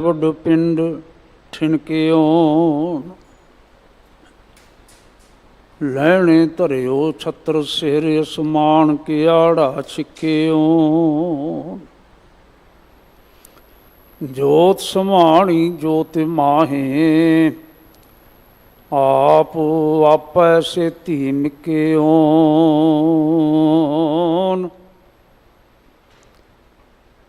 ਵੱਡ ਪਿੰਡ ਠਿਣਕਿਓ ਲੈਣੇ ਧਰਿਓ ਛਤਰ ਸਿਰ ਅਸਮਾਨ ਕਿਆੜਾ ਛਿੱਕਿਓ ਜੋਤ ਸਮਾਣੀ ਜੋਤ ਮਾਹੇ ਆਪ ਆਪੈ ਸੇਤੀ ਮਿਕਿਓ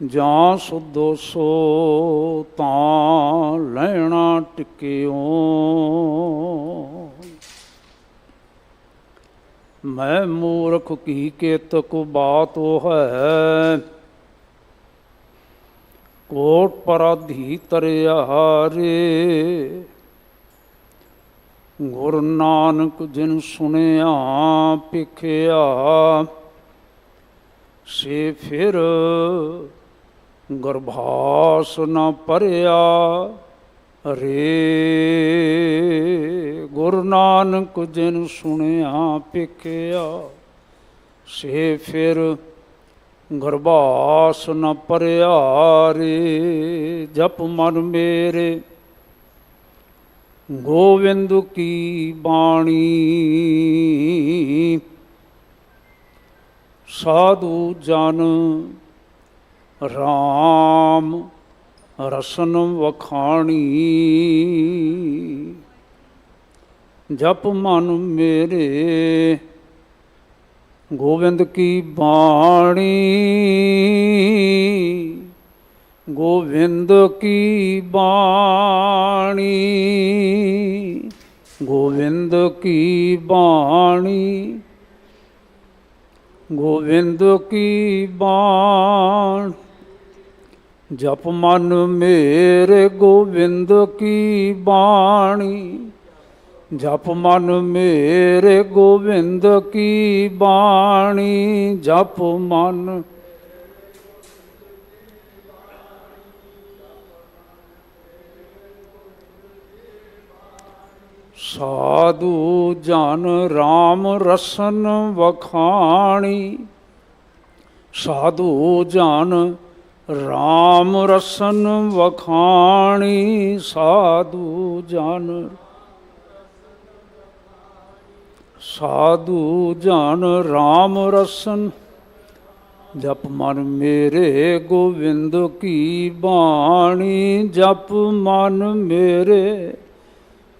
ਜਾਂ ਸੁਧੋ ਸੋ ਤਾਂ ਲੈਣਾ ਟਿਕਿਓ ਮੈਂ ਮੂਰਖ ਕੀ ਕੇਤਕ ਬਾਤ ਹੈ ਕੋਟ ਪਰਾਧੀ ਤਰਿਆ ਰੇ ਗੁਰੂ ਨਾਨਕ ਜਿਨ ਸੁਣਿਆ ਪਿਖਿਆ ਸੇ ਫਿਰ ਗਰਭਾਸ ਨਾ ਭਰਿਆ ਰੇ ਗੁਰੂ ਨਾਨਕ ਜਿਨ ਸੁਣਿਆ ਪਿਖਿਆ ਸੇ ਫਿਰ ਗਰਭਾਸ ਨਾ ਭਰਿਆ ਰੇ ਜਪ ਮਨ ਮੇਰੇ ਗੋਵਿੰਦ ਕੀ ਬਾਣੀ ਸਾਧੂ ਜਨ ਰਾਮ ਰਸਨ ਵਖਾਣੀ ਜਪ ਮਨ ਮੇਰੇ ਗੋਵਿੰਦ ਕੀ ਬਾਣੀ ਗੋਵਿੰਦ ਕੀ ਬਾਣੀ ਗੋਵਿੰਦ ਕੀ ਬਾਣੀ ਗੋਵਿੰਦ ਕੀ ਬਾਣੀ ਜਪ ਮਨ ਮੇਰੇ ਗੋਵਿੰਦ ਕੀ ਬਾਣੀ ਜਪ ਮਨ ਮੇਰੇ ਗੋਵਿੰਦ ਕੀ ਬਾਣੀ ਜਪ ਮਨ ਸਾਧੂ ਜਨ ਰਾਮ ਰਸਨ ਵਖਾਣੀ ਸਾਧੂ ਜਨ ਰਾਮ ਰਸਨ ਵਖਾਣੀ ਸਾਧੂ ਜਨ ਸਾਧੂ ਜਨ ਰਾਮ ਰਸਨ ਜਪ ਮਨ ਮੇਰੇ ਗੋਵਿੰਦ ਕੀ ਬਾਣੀ ਜਪ ਮਨ ਮੇਰੇ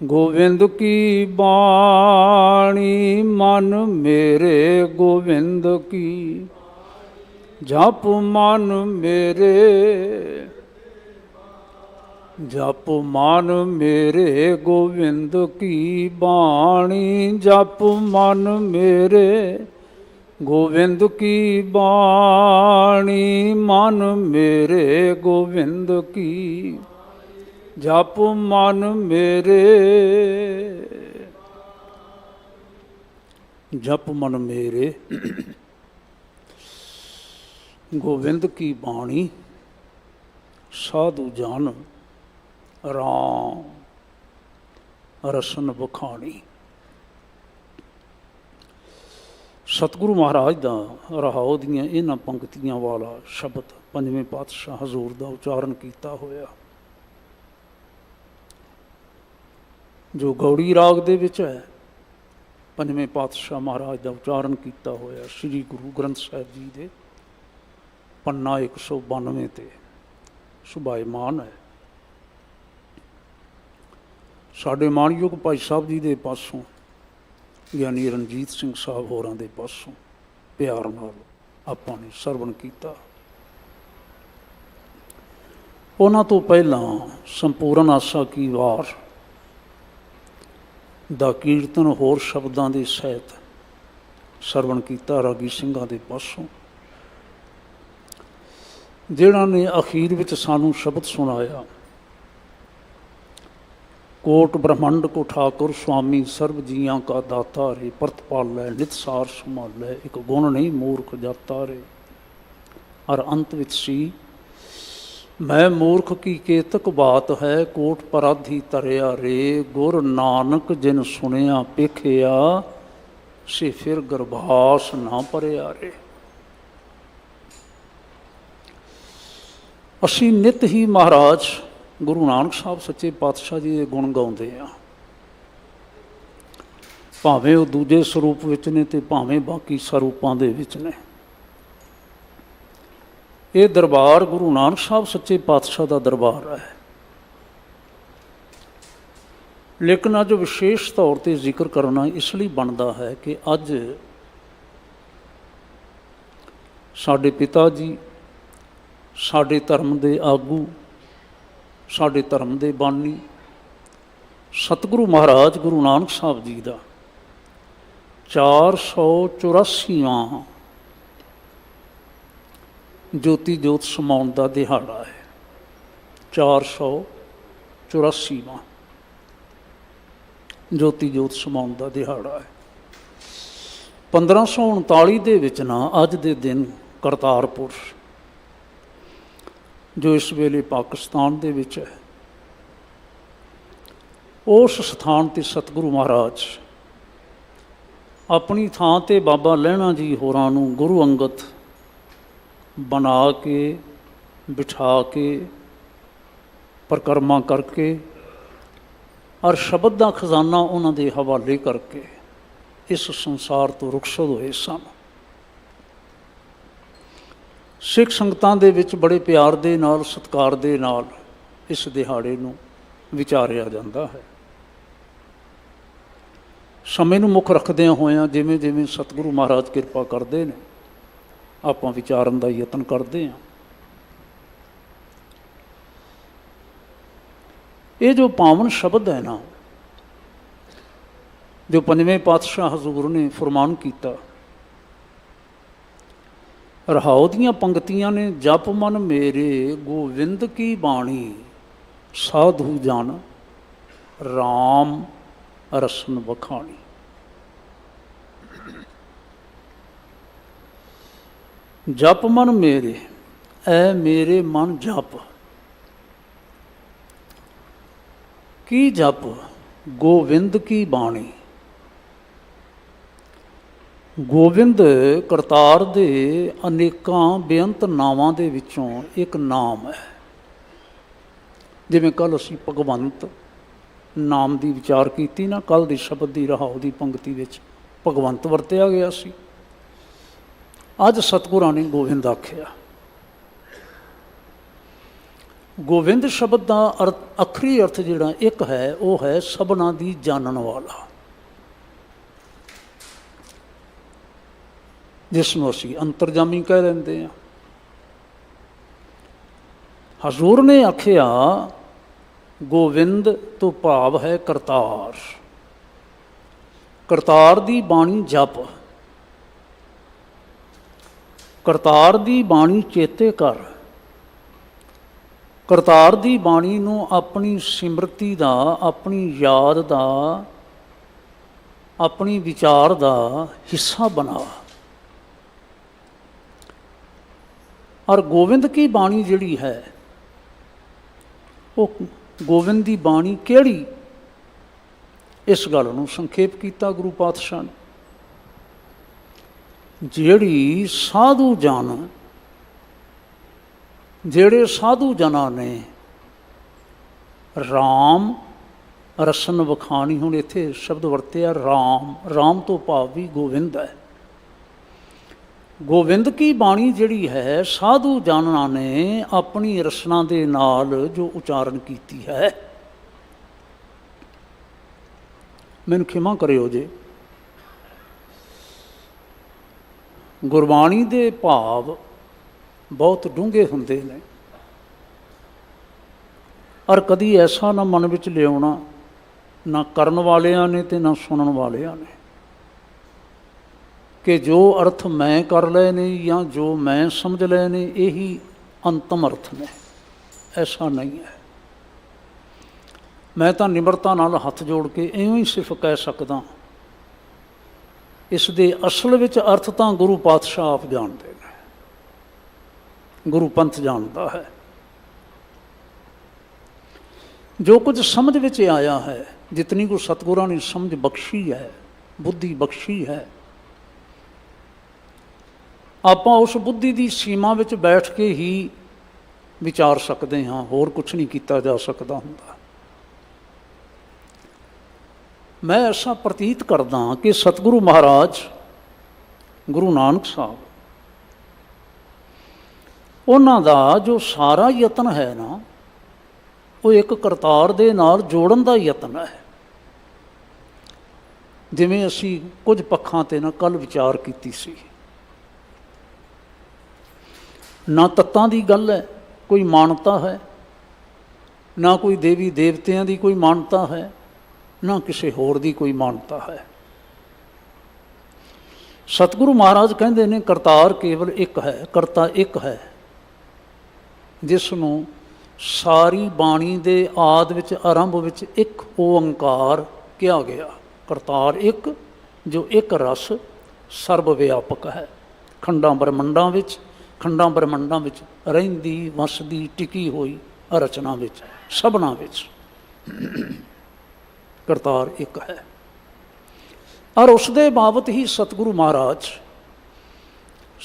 ਗੋਵਿੰਦ ਕੀ ਬਾਣੀ ਮਨ ਮੇਰੇ ਗੋਵਿੰਦ ਕੀ ਜਪ ਮਨ ਮੇਰੇ ਜਪ ਮਨ ਮੇਰੇ ਗੋਵਿੰਦ ਕੀ ਬਾਣੀ ਜਪ ਮਨ ਮੇਰੇ ਗੋਵਿੰਦ ਕੀ ਬਾਣੀ ਮਨ ਮੇਰੇ ਗੋਵਿੰਦ ਕੀ ਜਪ ਮਨ ਮੇਰੇ ਜਪ ਮਨ ਮੇਰੇ ਗੋਵਿੰਦ ਕੀ ਬਾਣੀ ਸਾਧੂ ਜਨ ਰਾਮ ਰਸਨ ਵਖਾਣੀ। ਸਤਿਗੁਰੂ ਮਹਾਰਾਜ ਦਾ ਰਹਾਉ ਦੀਆਂ ਇਹਨਾਂ ਪੰਕਤੀਆਂ ਵਾਲਾ ਸ਼ਬਦ ਪੰਜਵੇਂ ਪਾਤਸ਼ਾਹ ਹਜ਼ੂਰ ਦਾ ਉਚਾਰਨ ਕੀਤਾ ਹੋਇਆ ਜੋ ਗੌੜੀ ਰਾਗ ਦੇ ਵਿੱਚ ਹੈ। ਪੰਜਵੇਂ ਪਾਤਸ਼ਾਹ ਮਹਾਰਾਜ ਦਾ ਉਚਾਰਨ ਕੀਤਾ ਹੋਇਆ ਸ੍ਰੀ ਗੁਰੂ ਗ੍ਰੰਥ ਸਾਹਿਬ ਜੀ ਦੇ ਪੰਨਾ 192 ਤੇ ਸੁਭਾਇਮਾਨ ਹੈ। ਸਾਡੇ ਮਾਣਯੋਗ ਭਾਈ ਸਾਹਿਬ ਜੀ ਦੇ ਪਾਸੋਂ ਗਿਆਨੀ ਰਣਜੀਤ ਸਿੰਘ ਸਾਹਿਬ ਹੋਰਾਂ ਦੇ ਪਾਸੋਂ ਪਿਆਰ ਨਾਲ ਆਪਾਂ ਨੇ ਸਰਵਣ ਕੀਤਾ। ਉਹਨਾਂ ਤੋਂ ਪਹਿਲਾਂ ਸੰਪੂਰਨ ਆਸਾ ਕੀ ਵਾਰ ਦਾ ਕੀਰਤਨ ਹੋਰ ਸ਼ਬਦਾਂ ਦੇ ਸਹਿਤ ਸਰਵਣ ਕੀਤਾ ਰਾਗੀ ਸਿੰਘਾਂ ਦੇ ਪਾਸੋਂ, ਜਿਹਨਾਂ ਨੇ ਅਖੀਰ ਵਿੱਚ ਸਾਨੂੰ ਸ਼ਬਦ ਸੁਣਾਇਆ। ਕੋਟ ਬ੍ਰਹਮੰਡ ਕੋ ਠਾਕੁਰ ਸੁਆਮੀ ਸਰਬ ਜੀਆਂ ਕਾ ਦਾਤਾ ਰੇ ਪ੍ਰਤਪਾਲੈ ਨਿਤ ਸਾਰ ਸੰਭਾਲੈ ਇੱਕ ਗੁਣ ਨਹੀਂ ਮੂਰਖ ਜਾਤਾ ਰੇ। ਔਰ ਅੰਤ ਵਿੱਚ ਸੀ ਮੈਂ ਮੂਰਖ ਕੀ ਕੇਤਕ ਬਾਤ ਹੈ ਕੋਟ ਪਰਾਧੀ ਤਰਿਆ ਰੇ ਗੁਰ ਨਾਨਕ ਜਿਨ ਸੁਣਿਆ ਪੇਖਿਆ ਸੇ ਫਿਰ ਗਰਭਾਸ ਨਾ ਭਰਿਆ ਰੇ। ਅਸੀਂ ਨਿਤ ਹੀ ਮਹਾਰਾਜ ਗੁਰੂ ਨਾਨਕ ਸਾਹਿਬ ਸੱਚੇ ਪਾਤਸ਼ਾਹ ਜੀ ਦੇ ਗੁਣ ਗਾਉਂਦੇ ਆ, ਭਾਵੇਂ ਉਹ ਦੂਜੇ ਸਰੂਪ ਵਿੱਚ ਨੇ ਤੇ ਭਾਵੇਂ ਬਾਕੀ ਸਰੂਪਾਂ ਦੇ ਵਿੱਚ ਨੇ। ਇਹ ਦਰਬਾਰ ਗੁਰੂ ਨਾਨਕ ਸਾਹਿਬ ਸੱਚੇ ਪਾਤਸ਼ਾਹ ਦਾ ਦਰਬਾਰ ਹੈ। ਲੇਕਿਨ ਅੱਜ ਵਿਸ਼ੇਸ਼ ਤੌਰ 'ਤੇ ਜ਼ਿਕਰ ਕਰਨਾ ਇਸ ਲਈ ਬਣਦਾ ਹੈ ਕਿ ਅੱਜ ਸਾਡੇ ਪਿਤਾ ਜੀ, ਸਾਡੇ ਧਰਮ ਦੇ ਆਗੂ, ਸਾਡੇ ਧਰਮ ਦੇ ਬਾਨੀ ਸਤਿਗੁਰੂ ਮਹਾਰਾਜ ਗੁਰੂ ਨਾਨਕ ਸਾਹਿਬ ਜੀ ਦਾ 484ਵਾਂ ਜੋਤੀ ਜੋਤ ਸਮਾਉਣ ਦਾ ਦਿਹਾੜਾ ਹੈ। 484ਵਾਂ ਜੋਤੀ ਜੋਤ ਸਮਾਉਣ ਦਾ ਦਿਹਾੜਾ ਹੈ। 1539 ਦੇ ਵਿੱਚ ਨਾ ਅੱਜ ਦੇ ਦਿਨ ਕਰਤਾਰਪੁਰ, ਜੋ ਇਸ ਵੇਲੇ ਪਾਕਿਸਤਾਨ ਦੇ ਵਿੱਚ ਹੈ, ਉਸ ਸਥਾਨ 'ਤੇ ਸਤਿਗੁਰੂ ਮਹਾਰਾਜ ਆਪਣੀ ਥਾਂ 'ਤੇ ਬਾਬਾ ਲਹਿਣਾ ਜੀ ਹੋਰਾਂ ਨੂੰ ਗੁਰੂ ਅੰਗਦ ਬਣਾ ਕੇ ਬਿਠਾ ਕੇ ਪਰਿਕਰਮਾ ਕਰਕੇ ਔਰ ਸ਼ਬਦ ਦਾ ਖਜ਼ਾਨਾ ਉਹਨਾਂ ਦੇ ਹਵਾਲੇ ਕਰਕੇ ਇਸ ਸੰਸਾਰ ਤੋਂ ਰੁਖਸਤ ਹੋਏ ਸਨ। ਸਿੱਖ ਸੰਗਤਾਂ ਦੇ ਵਿੱਚ ਬੜੇ ਪਿਆਰ ਦੇ ਨਾਲ, ਸਤਿਕਾਰ ਦੇ ਨਾਲ ਇਸ ਦਿਹਾੜੇ ਨੂੰ ਵਿਚਾਰਿਆ ਜਾਂਦਾ ਹੈ। ਸਮੇਂ ਨੂੰ ਮੁੱਖ ਰੱਖਦਿਆਂ ਹੋਇਆਂ ਜਿਵੇਂ ਜਿਵੇਂ ਸਤਿਗੁਰੂ ਮਹਾਰਾਜ ਕਿਰਪਾ ਕਰਦੇ ਨੇ, ਆਪਾਂ ਵਿਚਾਰਨ ਦਾ ਯਤਨ ਕਰਦੇ ਹਾਂ। ਇਹ ਜੋ ਪਾਵਨ ਸ਼ਬਦ ਹੈ ਨਾ, ਜੋ ਪੰਜਵੇਂ ਪਾਤਸ਼ਾਹ ਹਜ਼ੂਰ ਨੇ ਫਰਮਾਨ ਕੀਤਾ, ਰਹਾਉ ਦੀਆਂ ਪੰਗਤੀਆਂ ਨੇ, ਜਪ ਮਨ ਮੇਰੇ ਗੋਵਿੰਦ ਕੀ ਬਾਣੀ, ਸਾਧੂ ਜਨ ਰਾਮ ਰਸਨ ਵਖਾਣੀ। ਜਪ ਮਨ ਮੇਰੇ, ਐ ਮੇਰੇ ਮਨ ਜਪ। ਕੀ ਜਪ? ਗੋਵਿੰਦ ਕੀ ਬਾਣੀ। ਗੋਬਿੰਦ ਕਰਤਾਰ ਦੇ ਅਨੇਕਾਂ ਬੇਅੰਤ ਨਾਵਾਂ ਦੇ ਵਿੱਚੋਂ ਇੱਕ ਨਾਮ ਹੈ। ਜਿਵੇਂ ਕੱਲ੍ਹ ਅਸੀਂ ਭਗਵੰਤ ਨਾਮ ਦੀ ਵਿਚਾਰ ਕੀਤੀ ਨਾ, ਕੱਲ੍ਹ ਦੇ ਸ਼ਬਦ ਦੀ ਰਹਾਉ ਦੀ ਪੰਗਤੀ ਵਿੱਚ ਭਗਵੰਤ ਵਰਤਿਆ ਗਿਆ ਸੀ। ਅੱਜ ਸਤਿਗੁਰਾਂ ਨੇ ਗੋਬਿੰਦ ਆਖਿਆ। ਗੋਬਿੰਦ ਸ਼ਬਦ ਦਾ ਆਖਰੀ ਅਰਥ ਜਿਹੜਾ ਇੱਕ ਹੈ, ਉਹ ਹੈ ਸਭਨਾਂ ਦੀ ਜਾਣਨ ਵਾਲਾ, ਜਿਸ ਨੂੰ ਅਸੀਂ ਅੰਤਰਜਾਮੀ ਕਹਿ ਲੈਂਦੇ ਹਾਂ। ਹਜ਼ੂਰ ਨੇ ਆਖਿਆ ਗੋਬਿੰਦ ਤੋਂ ਭਾਵ ਹੈ ਕਰਤਾਰ। ਕਰਤਾਰ ਦੀ ਬਾਣੀ ਜਪ, ਕਰਤਾਰ ਦੀ ਬਾਣੀ ਚੇਤੇ ਕਰ। ਕਰਤਾਰ ਦੀ ਬਾਣੀ ਨੂੰ ਆਪਣੀ ਸਿਮਰਤੀ ਦਾ, ਆਪਣੀ ਯਾਦ ਦਾ, ਆਪਣੀ ਵਿਚਾਰ ਦਾ ਹਿੱਸਾ ਬਣਾ। ਔਰ ਗੋਬਿੰਦ ਕੀ ਬਾਣੀ ਜਿਹੜੀ ਹੈ, ਉਹ ਗੋਬਿੰਦ ਦੀ ਬਾਣੀ ਕਿਹੜੀ, ਇਸ ਗੱਲ ਨੂੰ ਸੰਖੇਪ ਕੀਤਾ ਗੁਰੂ ਪਾਤਸ਼ਾਹ ਨੇ। ਜਿਹੜੀ ਸਾਧੂ ਜਨ, ਜਿਹੜੇ ਸਾਧੂ ਜਨਾਂ ਨੇ ਰਾਮ ਰਸਨ ਵਖਾਣੀ। ਹੁਣ ਇੱਥੇ ਸ਼ਬਦ ਵਰਤਿਆ ਰਾਮ, ਰਾਮ ਤੋਂ ਭਾਵ ਵੀ ਗੋਬਿੰਦ ਹੈ। ਗੋਬਿੰਦ ਕੀ ਬਾਣੀ ਜਿਹੜੀ ਹੈ, ਸਾਧੂ ਜਨਾਂ ਨੇ ਆਪਣੀ ਰਸਨਾ ਦੇ ਨਾਲ ਜੋ ਉਚਾਰਨ ਕੀਤੀ ਹੈ। ਮੈਨੂੰ ਖਿਮਾ ਕਰਿਓ ਜੇ, ਗੁਰਬਾਣੀ ਦੇ ਭਾਵ ਬਹੁਤ ਡੂੰਘੇ ਹੁੰਦੇ ਨੇ, ਔਰ ਕਦੀ ਐਸਾ ਨਾ ਮਨ ਵਿੱਚ ਲਿਆਉਣਾ, ਨਾ ਕਰਨ ਵਾਲਿਆਂ ਨੇ ਤੇ ਨਾ ਸੁਣਨ ਵਾਲਿਆਂ ਨੇ, ਕਿ ਜੋ ਅਰਥ ਮੈਂ ਕਰ ਲਏ ਨੇ ਜਾਂ ਜੋ ਮੈਂ ਸਮਝ ਲਏ ਨੇ ਇਹੀ ਅੰਤਮ ਅਰਥ ਨੇ। ਐਸਾ ਨਹੀਂ ਹੈ। ਮੈਂ ਤਾਂ ਨਿਮਰਤਾ ਨਾਲ ਹੱਥ ਜੋੜ ਕੇ ਇਉਂ ਹੀ ਸਿਰਫ ਕਹਿ ਸਕਦਾ, ਇਸ ਦੇ ਅਸਲ ਵਿੱਚ ਅਰਥ ਤਾਂ ਗੁਰੂ ਪਾਤਸ਼ਾਹ ਆਪ ਜਾਣਦੇ ਨੇ, ਗੁਰੂ ਪੰਥ ਜਾਣਦਾ ਹੈ। ਜੋ ਕੁਝ ਸਮਝ ਵਿੱਚ ਆਇਆ ਹੈ, ਜਿਤਨੀ ਕੁ ਸਤਿਗੁਰਾਂ ਨੇ ਸਮਝ ਬਖਸ਼ੀ ਹੈ, ਬੁੱਧੀ ਬਖਸ਼ੀ ਹੈ, ਆਪਾਂ ਉਸ ਬੁੱਧੀ ਦੀ ਸੀਮਾ ਵਿੱਚ ਬੈਠ ਕੇ ਹੀ ਵਿਚਾਰ ਸਕਦੇ ਹਾਂ, ਹੋਰ ਕੁਛ ਨਹੀਂ ਕੀਤਾ ਜਾ ਸਕਦਾ ਹੁੰਦਾ। ਮੈਂ ਐਸਾ ਪ੍ਰਤੀਤ ਕਰਦਾ ਕਿ ਸਤਿਗੁਰੂ ਮਹਾਰਾਜ ਗੁਰੂ ਨਾਨਕ ਸਾਹਿਬ, ਉਹਨਾਂ ਦਾ ਜੋ ਸਾਰਾ ਯਤਨ ਹੈ ਨਾ, ਉਹ ਇੱਕ ਕਰਤਾਰ ਦੇ ਨਾਲ ਜੋੜਨ ਦਾ ਯਤਨ ਹੈ। ਜਿਵੇਂ ਅਸੀਂ ਕੁਝ ਪੱਖਾਂ 'ਤੇ ਨਾ ਕੱਲ੍ਹ ਵਿਚਾਰ ਕੀਤੀ ਸੀ, ਨਾ ਤੱਤਾਂ ਦੀ ਗੱਲ ਹੈ, ਕੋਈ ਮਾਨਤਾ ਹੈ, ਨਾ ਕੋਈ ਦੇਵੀ ਦੇਵਤਿਆਂ ਦੀ ਕੋਈ ਮਾਨਤਾ ਹੈ, ਨਾ ਕਿਸੇ ਹੋਰ ਦੀ ਕੋਈ ਮਾਨਤਾ ਹੈ। ਸਤਿਗੁਰੂ ਮਹਾਰਾਜ ਕਹਿੰਦੇ ਨੇ ਕਰਤਾਰ ਕੇਵਲ ਇੱਕ ਹੈ, ਕਰਤਾ ਇੱਕ ਹੈ, ਜਿਸ ਨੂੰ ਸਾਰੀ ਬਾਣੀ ਦੇ ਆਦਿ ਵਿੱਚ, ਆਰੰਭ ਵਿੱਚ ਇੱਕ ਓੰਕਾਰ ਕਿਹਾ ਗਿਆ। ਕਰਤਾਰ ਇੱਕ, ਜੋ ਇੱਕ ਰਸ ਸਰਬ ਵਿਆਪਕ ਹੈ, ਖੰਡਾਂ ਬ੍ਰਹਮੰਡਾਂ ਵਿੱਚ ਰਹਿੰਦੀ ਵਸਦੀ ਟਿਕੀ ਹੋਈ ਰਚਨਾ ਵਿੱਚ, ਸਭਨਾਂ ਵਿੱਚ ਕਰਤਾਰ ਇੱਕ ਹੈ। ਔਰ ਉਸ ਦੇ ਬਾਬਤ ਹੀ ਸਤਿਗੁਰੂ ਮਹਾਰਾਜ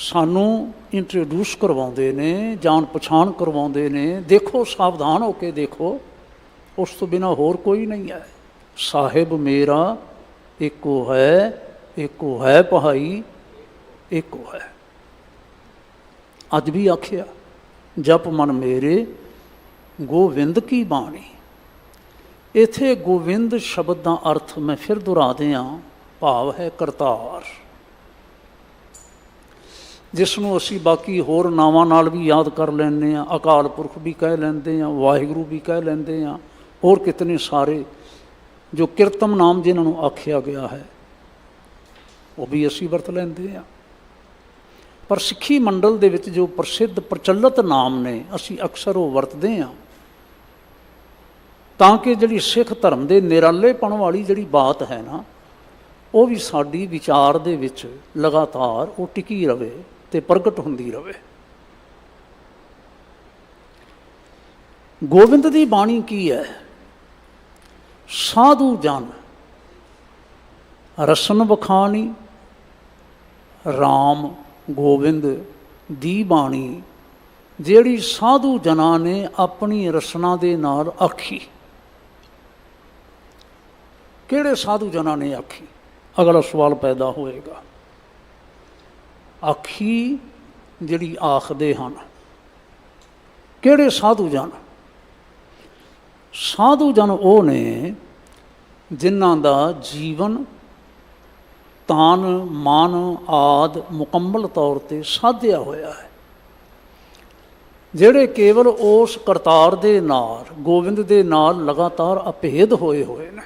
ਸਾਨੂੰ ਇੰਟਰੋਡਿਊਸ ਕਰਵਾਉਂਦੇ ਨੇ, ਜਾਣ ਪਛਾਣ ਕਰਵਾਉਂਦੇ ਨੇ। ਦੇਖੋ, ਸਾਵਧਾਨ ਹੋ ਕੇ ਦੇਖੋ, ਉਸ ਤੋਂ ਬਿਨਾਂ ਹੋਰ ਕੋਈ ਨਹੀਂ ਹੈ। ਸਾਹਿਬ ਮੇਰਾ ਇੱਕੋ ਹੈ ਪਹਾਈ, ਇੱਕੋ ਹੈ। ਅੱਜ ਵੀ ਆਖਿਆ, ਜਪ ਮਨ ਮੇਰੇ ਗੋਵਿੰਦ ਕੀ ਬਾਣੀ। ਇੱਥੇ ਗੋਵਿੰਦ ਸ਼ਬਦ ਦਾ ਅਰਥ ਮੈਂ ਫਿਰ ਦੁਹਰਾ ਦਿਆਂ, ਭਾਵ ਹੈ ਕਰਤਾਰ, ਜਿਸ ਨੂੰ ਅਸੀਂ ਬਾਕੀ ਹੋਰ ਨਾਵਾਂ ਨਾਲ ਵੀ ਯਾਦ ਕਰ ਲੈਂਦੇ ਹਾਂ। ਅਕਾਲ ਪੁਰਖ ਵੀ ਕਹਿ ਲੈਂਦੇ ਹਾਂ, ਵਾਹਿਗੁਰੂ ਵੀ ਕਹਿ ਲੈਂਦੇ ਹਾਂ, ਹੋਰ ਕਿਤਨੇ ਸਾਰੇ ਜੋ ਕਿਰਤਮ ਨਾਮ ਜਿਨ੍ਹਾਂ ਨੂੰ ਆਖਿਆ ਗਿਆ ਹੈ, ਉਹ ਵੀ ਅਸੀਂ ਵਰਤ ਲੈਂਦੇ ਹਾਂ। ਪਰ ਸਿੱਖੀ ਮੰਡਲ ਦੇ ਵਿੱਚ ਜੋ ਪ੍ਰਸਿੱਧ ਪ੍ਰਚਲਿਤ ਨਾਮ ਨੇ, ਅਸੀਂ ਅਕਸਰ ਉਹ ਵਰਤਦੇ ਹਾਂ, ਤਾਂ ਕਿ ਜਿਹੜੀ ਸਿੱਖ ਧਰਮ ਦੇ ਨਿਰਾਲੇਪਣ ਵਾਲੀ ਜਿਹੜੀ ਬਾਤ ਹੈ ਨਾ, ਉਹ ਵੀ ਸਾਡੀ ਵਿਚਾਰ ਦੇ ਵਿੱਚ ਲਗਾਤਾਰ ਉਹ ਟਿਕੀ ਰਵੇ ਅਤੇ ਪ੍ਰਗਟ ਹੁੰਦੀ ਰਵੇ। ਗੋਬਿੰਦ ਦੀ ਬਾਣੀ ਕੀ ਹੈ? ਸਾਧੂ ਜਨ ਰਸਨ ਬਖਾਣੀ, ਰਾਮ ਗੋਬਿੰਦ ਦੀ ਬਾਣੀ, ਜਿਹੜੀ ਸਾਧੂ ਜਨਾਂ ਨੇ ਆਪਣੀ ਰਸਨਾ ਦੇ ਨਾਲ ਆਖੀ। ਕਿਹੜੇ ਸਾਧੂ ਜਨਾਂ ਨੇ ਆਖੀ? ਅਗਲਾ ਸਵਾਲ ਪੈਦਾ ਹੋਏਗਾ। ਆਖੀ ਜਿਹੜੀ ਆਖਦੇ ਹਨ, ਕਿਹੜੇ ਸਾਧੂ ਜਨ? ਸਾਧੂ ਜਨ ਉਹ ਨੇ ਜਿਨ੍ਹਾਂ ਦਾ ਜੀਵਨ ਤਾਨ ਮਾਨ ਆਦਿ ਮੁਕੰਮਲ ਤੌਰ 'ਤੇ ਸਾਧਿਆ ਹੋਇਆ ਹੈ, ਜਿਹੜੇ ਕੇਵਲ ਉਸ ਕਰਤਾਰ ਦੇ ਨਾਲ, ਗੋਬਿੰਦ ਦੇ ਨਾਲ ਲਗਾਤਾਰ ਅਭੇਦ ਹੋਏ ਨੇ।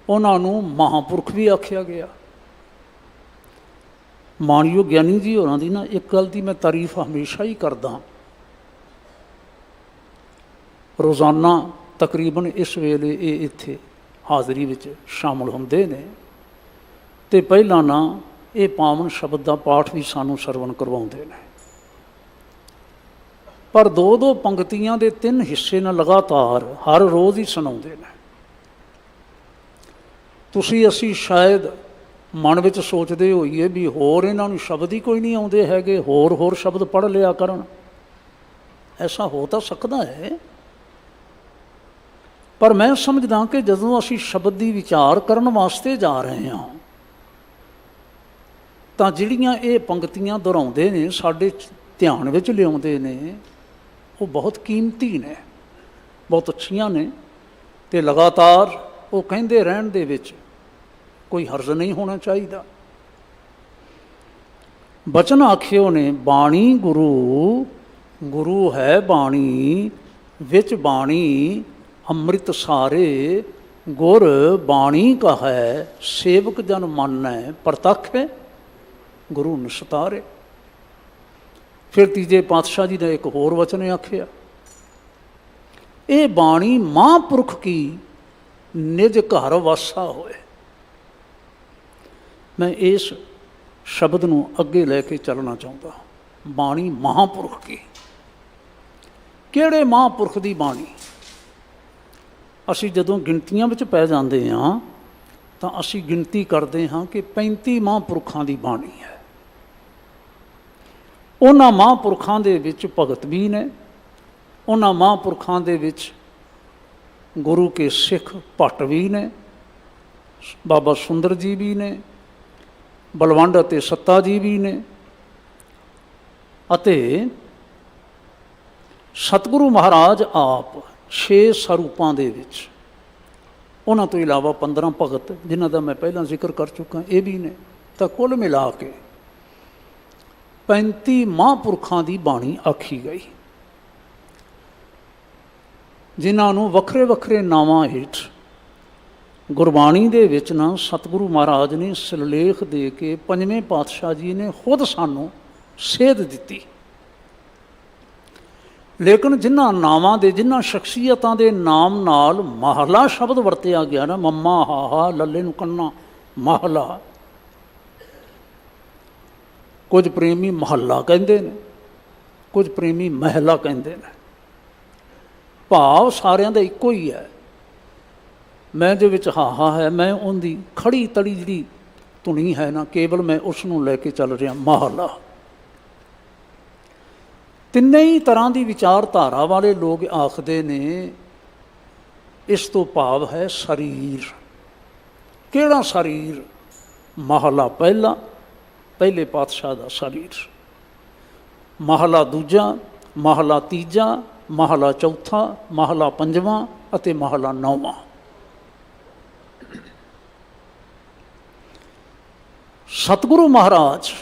ਉਹਨਾਂ ਨੂੰ ਮਹਾਂਪੁਰਖ ਵੀ ਆਖਿਆ ਗਿਆ। ਮਾਨਯੋਗ ਗਿਆਨੀ ਜੀ ਹੋਰਾਂ ਦੀ ਨਾ ਇੱਕ ਗੱਲ ਦੀ ਮੈਂ ਤਾਰੀਫ ਹਮੇਸ਼ਾ ਹੀ ਕਰਦਾ। ਰੋਜ਼ਾਨਾ ਤਕਰੀਬਨ ਇਸ ਵੇਲੇ ਇਹ ਇੱਥੇ ਹਾਜ਼ਰੀ ਵਿੱਚ ਸ਼ਾਮਲ ਹੁੰਦੇ ਨੇ, ਅਤੇ ਪਹਿਲਾਂ ਨਾ ਇਹ ਪਾਵਨ ਸ਼ਬਦ ਦਾ ਪਾਠ ਵੀ ਸਾਨੂੰ ਸਰਵਣ ਕਰਵਾਉਂਦੇ ਨੇ। ਪਰ 2-2 ਪੰਕਤੀਆਂ ਦੇ 3 ਹਿੱਸੇ ਨਾਲ ਲਗਾਤਾਰ ਹਰ ਰੋਜ਼ ਹੀ ਸੁਣਾਉਂਦੇ ਨੇ। ਅਸੀਂ ਸ਼ਾਇਦ ਮਨ ਵਿੱਚ ਸੋਚਦੇ ਹੋਈਏ ਵੀ ਹੋਰ ਇਹਨਾਂ ਨੂੰ ਸ਼ਬਦ ਹੀ ਕੋਈ ਨਹੀਂ ਆਉਂਦੇ ਹੈਗੇ, ਹੋਰ ਸ਼ਬਦ ਪੜ੍ਹ ਲਿਆ ਕਰਨ। ਐਸਾ ਹੋ ਤਾਂ ਸਕਦਾ ਹੈ, ਪਰ ਮੈਂ ਸਮਝਦਾ ਕਿ ਜਦੋਂ ਅਸੀਂ ਸ਼ਬਦ ਦੀ ਵਿਚਾਰ ਕਰਨ ਵਾਸਤੇ ਜਾ ਰਹੇ ਹਾਂ, ਤਾਂ ਜਿਹੜੀਆਂ ਇਹ ਪੰਕਤੀਆਂ ਦੁਹਰਾਉਂਦੇ ਨੇ, ਸਾਡੇ ਧਿਆਨ ਵਿੱਚ ਲਿਆਉਂਦੇ ਨੇ, ਉਹ ਬਹੁਤ ਕੀਮਤੀ ਨੇ, ਬਹੁਤ ਅੱਛੀਆਂ ਨੇ, ਅਤੇ ਲਗਾਤਾਰ ਉਹ ਕਹਿੰਦੇ ਰਹਿਣ ਦੇ ਵਿੱਚ ਕੋਈ ਹਰਜ਼ ਨਹੀਂ ਹੋਣਾ ਚਾਹੀਦਾ। ਬਚਨ ਆਖਿਓ ਨੇ, ਬਾਣੀ ਗੁਰੂ ਹੈ ਬਾਣੀ, ਵਿੱਚ ਬਾਣੀ ਅੰਮ੍ਰਿਤ ਸਾਰੇ, ਗੁਰ ਬਾਣੀ ਕਹੈ ਸੇਵਕ ਜਨ ਮਾਨੈ, ਪ੍ਰਤੱਖ ਗੁਰੂ ਨਿਸਤਾਰੇ। ਫਿਰ ਤੀਜੇ ਪਾਤਸ਼ਾਹ ਜੀ ਨੇ ਇੱਕ ਹੋਰ ਵਚਨ ਆਖਿਆ, ਇਹ ਬਾਣੀ ਮਹਾਂਪੁਰਖ ਕੀ ਨਿਜ ਘਰ ਵਾਸਾ ਹੋਏ। ਮੈਂ ਇਸ ਸ਼ਬਦ ਨੂੰ ਅੱਗੇ ਲੈ ਕੇ ਚੱਲਣਾ ਚਾਹੁੰਦਾ। ਬਾਣੀ ਮਹਾਂਪੁਰਖ ਕੀ, ਕਿਹੜੇ ਮਹਾਂਪੁਰਖ ਦੀ ਬਾਣੀ? ਅਸੀਂ ਜਦੋਂ ਗਿਣਤੀਆਂ ਵਿੱਚ ਪੈ ਜਾਂਦੇ ਹਾਂ ਤਾਂ ਅਸੀਂ ਗਿਣਤੀ ਕਰਦੇ ਹਾਂ ਕਿ 35 ਮਹਾਂਪੁਰਖਾਂ ਦੀ ਬਾਣੀ ਹੈ। ਉਹਨਾਂ ਮਹਾਂਪੁਰਖਾਂ ਦੇ ਵਿੱਚ ਭਗਤ ਵੀ ਨੇ, ਉਹਨਾਂ ਮਹਾਂਪੁਰਖਾਂ ਦੇ ਵਿੱਚ ਗੁਰੂ ਕੇ ਸਿੱਖ ਭੱਟ ਵੀ ਨੇ, ਬਾਬਾ ਸੁੰਦਰ ਜੀ ਵੀ ਨੇ, ਬਲਵੰਡ ਅਤੇ ਸੱਤਾ ਜੀ ਵੀ ਨੇ, ਅਤੇ ਸਤਿਗੁਰੂ ਮਹਾਰਾਜ ਆਪ 6 ਸਰੂਪਾਂ ਦੇ ਵਿੱਚ, ਉਹਨਾਂ ਤੋਂ ਇਲਾਵਾ 15 ਭਗਤ ਜਿਨ੍ਹਾਂ ਦਾ ਮੈਂ ਪਹਿਲਾਂ ਜ਼ਿਕਰ ਕਰ ਚੁੱਕਾ ਇਹ ਵੀ ਨੇ। ਤਾਂ ਕੁੱਲ ਮਿਲਾ ਕੇ 35 ਮਹਾਂਪੁਰਖਾਂ ਦੀ ਬਾਣੀ ਆਖੀ ਗਈ, ਜਿਨ੍ਹਾਂ ਨੂੰ ਵੱਖਰੇ ਵੱਖਰੇ ਨਾਵਾਂ ਹੇਠ ਗੁਰਬਾਣੀ ਦੇ ਵਿੱਚ ਨਾ ਸਤਿਗੁਰੂ ਮਹਾਰਾਜ ਨੇ ਸਿਰਲੇਖ ਦੇ ਕੇ ਪੰਜਵੇਂ ਪਾਤਸ਼ਾਹ ਜੀ ਨੇ ਖੁਦ ਸਾਨੂੰ ਸੇਧ ਦਿੱਤੀ। ਲੇਕਿਨ ਜਿਨ੍ਹਾਂ ਨਾਵਾਂ ਦੇ, ਜਿਨ੍ਹਾਂ ਸ਼ਖਸੀਅਤਾਂ ਦੇ ਨਾਮ ਨਾਲ ਮਹਲਾ ਸ਼ਬਦ ਵਰਤਿਆ ਗਿਆ ਨਾ, ਮੰਮਾ ਹਾਹਾ ਲੱਲੇ ਨੂੰ ਕੰਨਾ ਮਹਲਾ, ਕੁਝ ਪ੍ਰੇਮੀ ਮਹੱਲਾ ਕਹਿੰਦੇ ਨੇ, ਕੁਝ ਪ੍ਰੇਮੀ ਮਹਿਲਾ ਕਹਿੰਦੇ ਨੇ, ਭਾਵ ਸਾਰਿਆਂ ਦਾ ਇੱਕੋ ਹੀ ਹੈ। ਮੈਂ ਦੇ ਵਿੱਚ ਹਾਹਾ ਹੈ, ਮੈਂ ਉਹਦੀ ਖੜੀ ਤੜੀ ਜਿਹੜੀ ਧੁਨੀ ਹੈ ਨਾ, ਕੇਵਲ ਮੈਂ ਉਸ ਨੂੰ ਲੈ ਕੇ ਚੱਲ ਰਿਹਾ ਮਹੱਲਾ। ਤਿੰਨੇ ਹੀ ਤਰ੍ਹਾਂ ਦੀ ਵਿਚਾਰਧਾਰਾ ਵਾਲੇ ਲੋਕ ਆਖਦੇ ਨੇ ਇਸ ਤੋਂ ਭਾਵ ਹੈ ਸਰੀਰ। ਕਿਹੜਾ ਸਰੀਰ? ਮਹਲਾ ਪਹਿਲਾ, ਪਹਿਲੇ ਪਾਤਸ਼ਾਹ ਦਾ ਸਰੀਰ, ਮਹਲਾ ਦੂਜਾ, ਮਹਲਾ ਤੀਜਾ, ਮਹਲਾ ਚੌਥਾ, ਮਹਲਾ ਪੰਜਵਾਂ ਅਤੇ ਮਹਲਾ ਨੌਵਾਂ। ਸਤਿਗੁਰੂ ਮਹਾਰਾਜ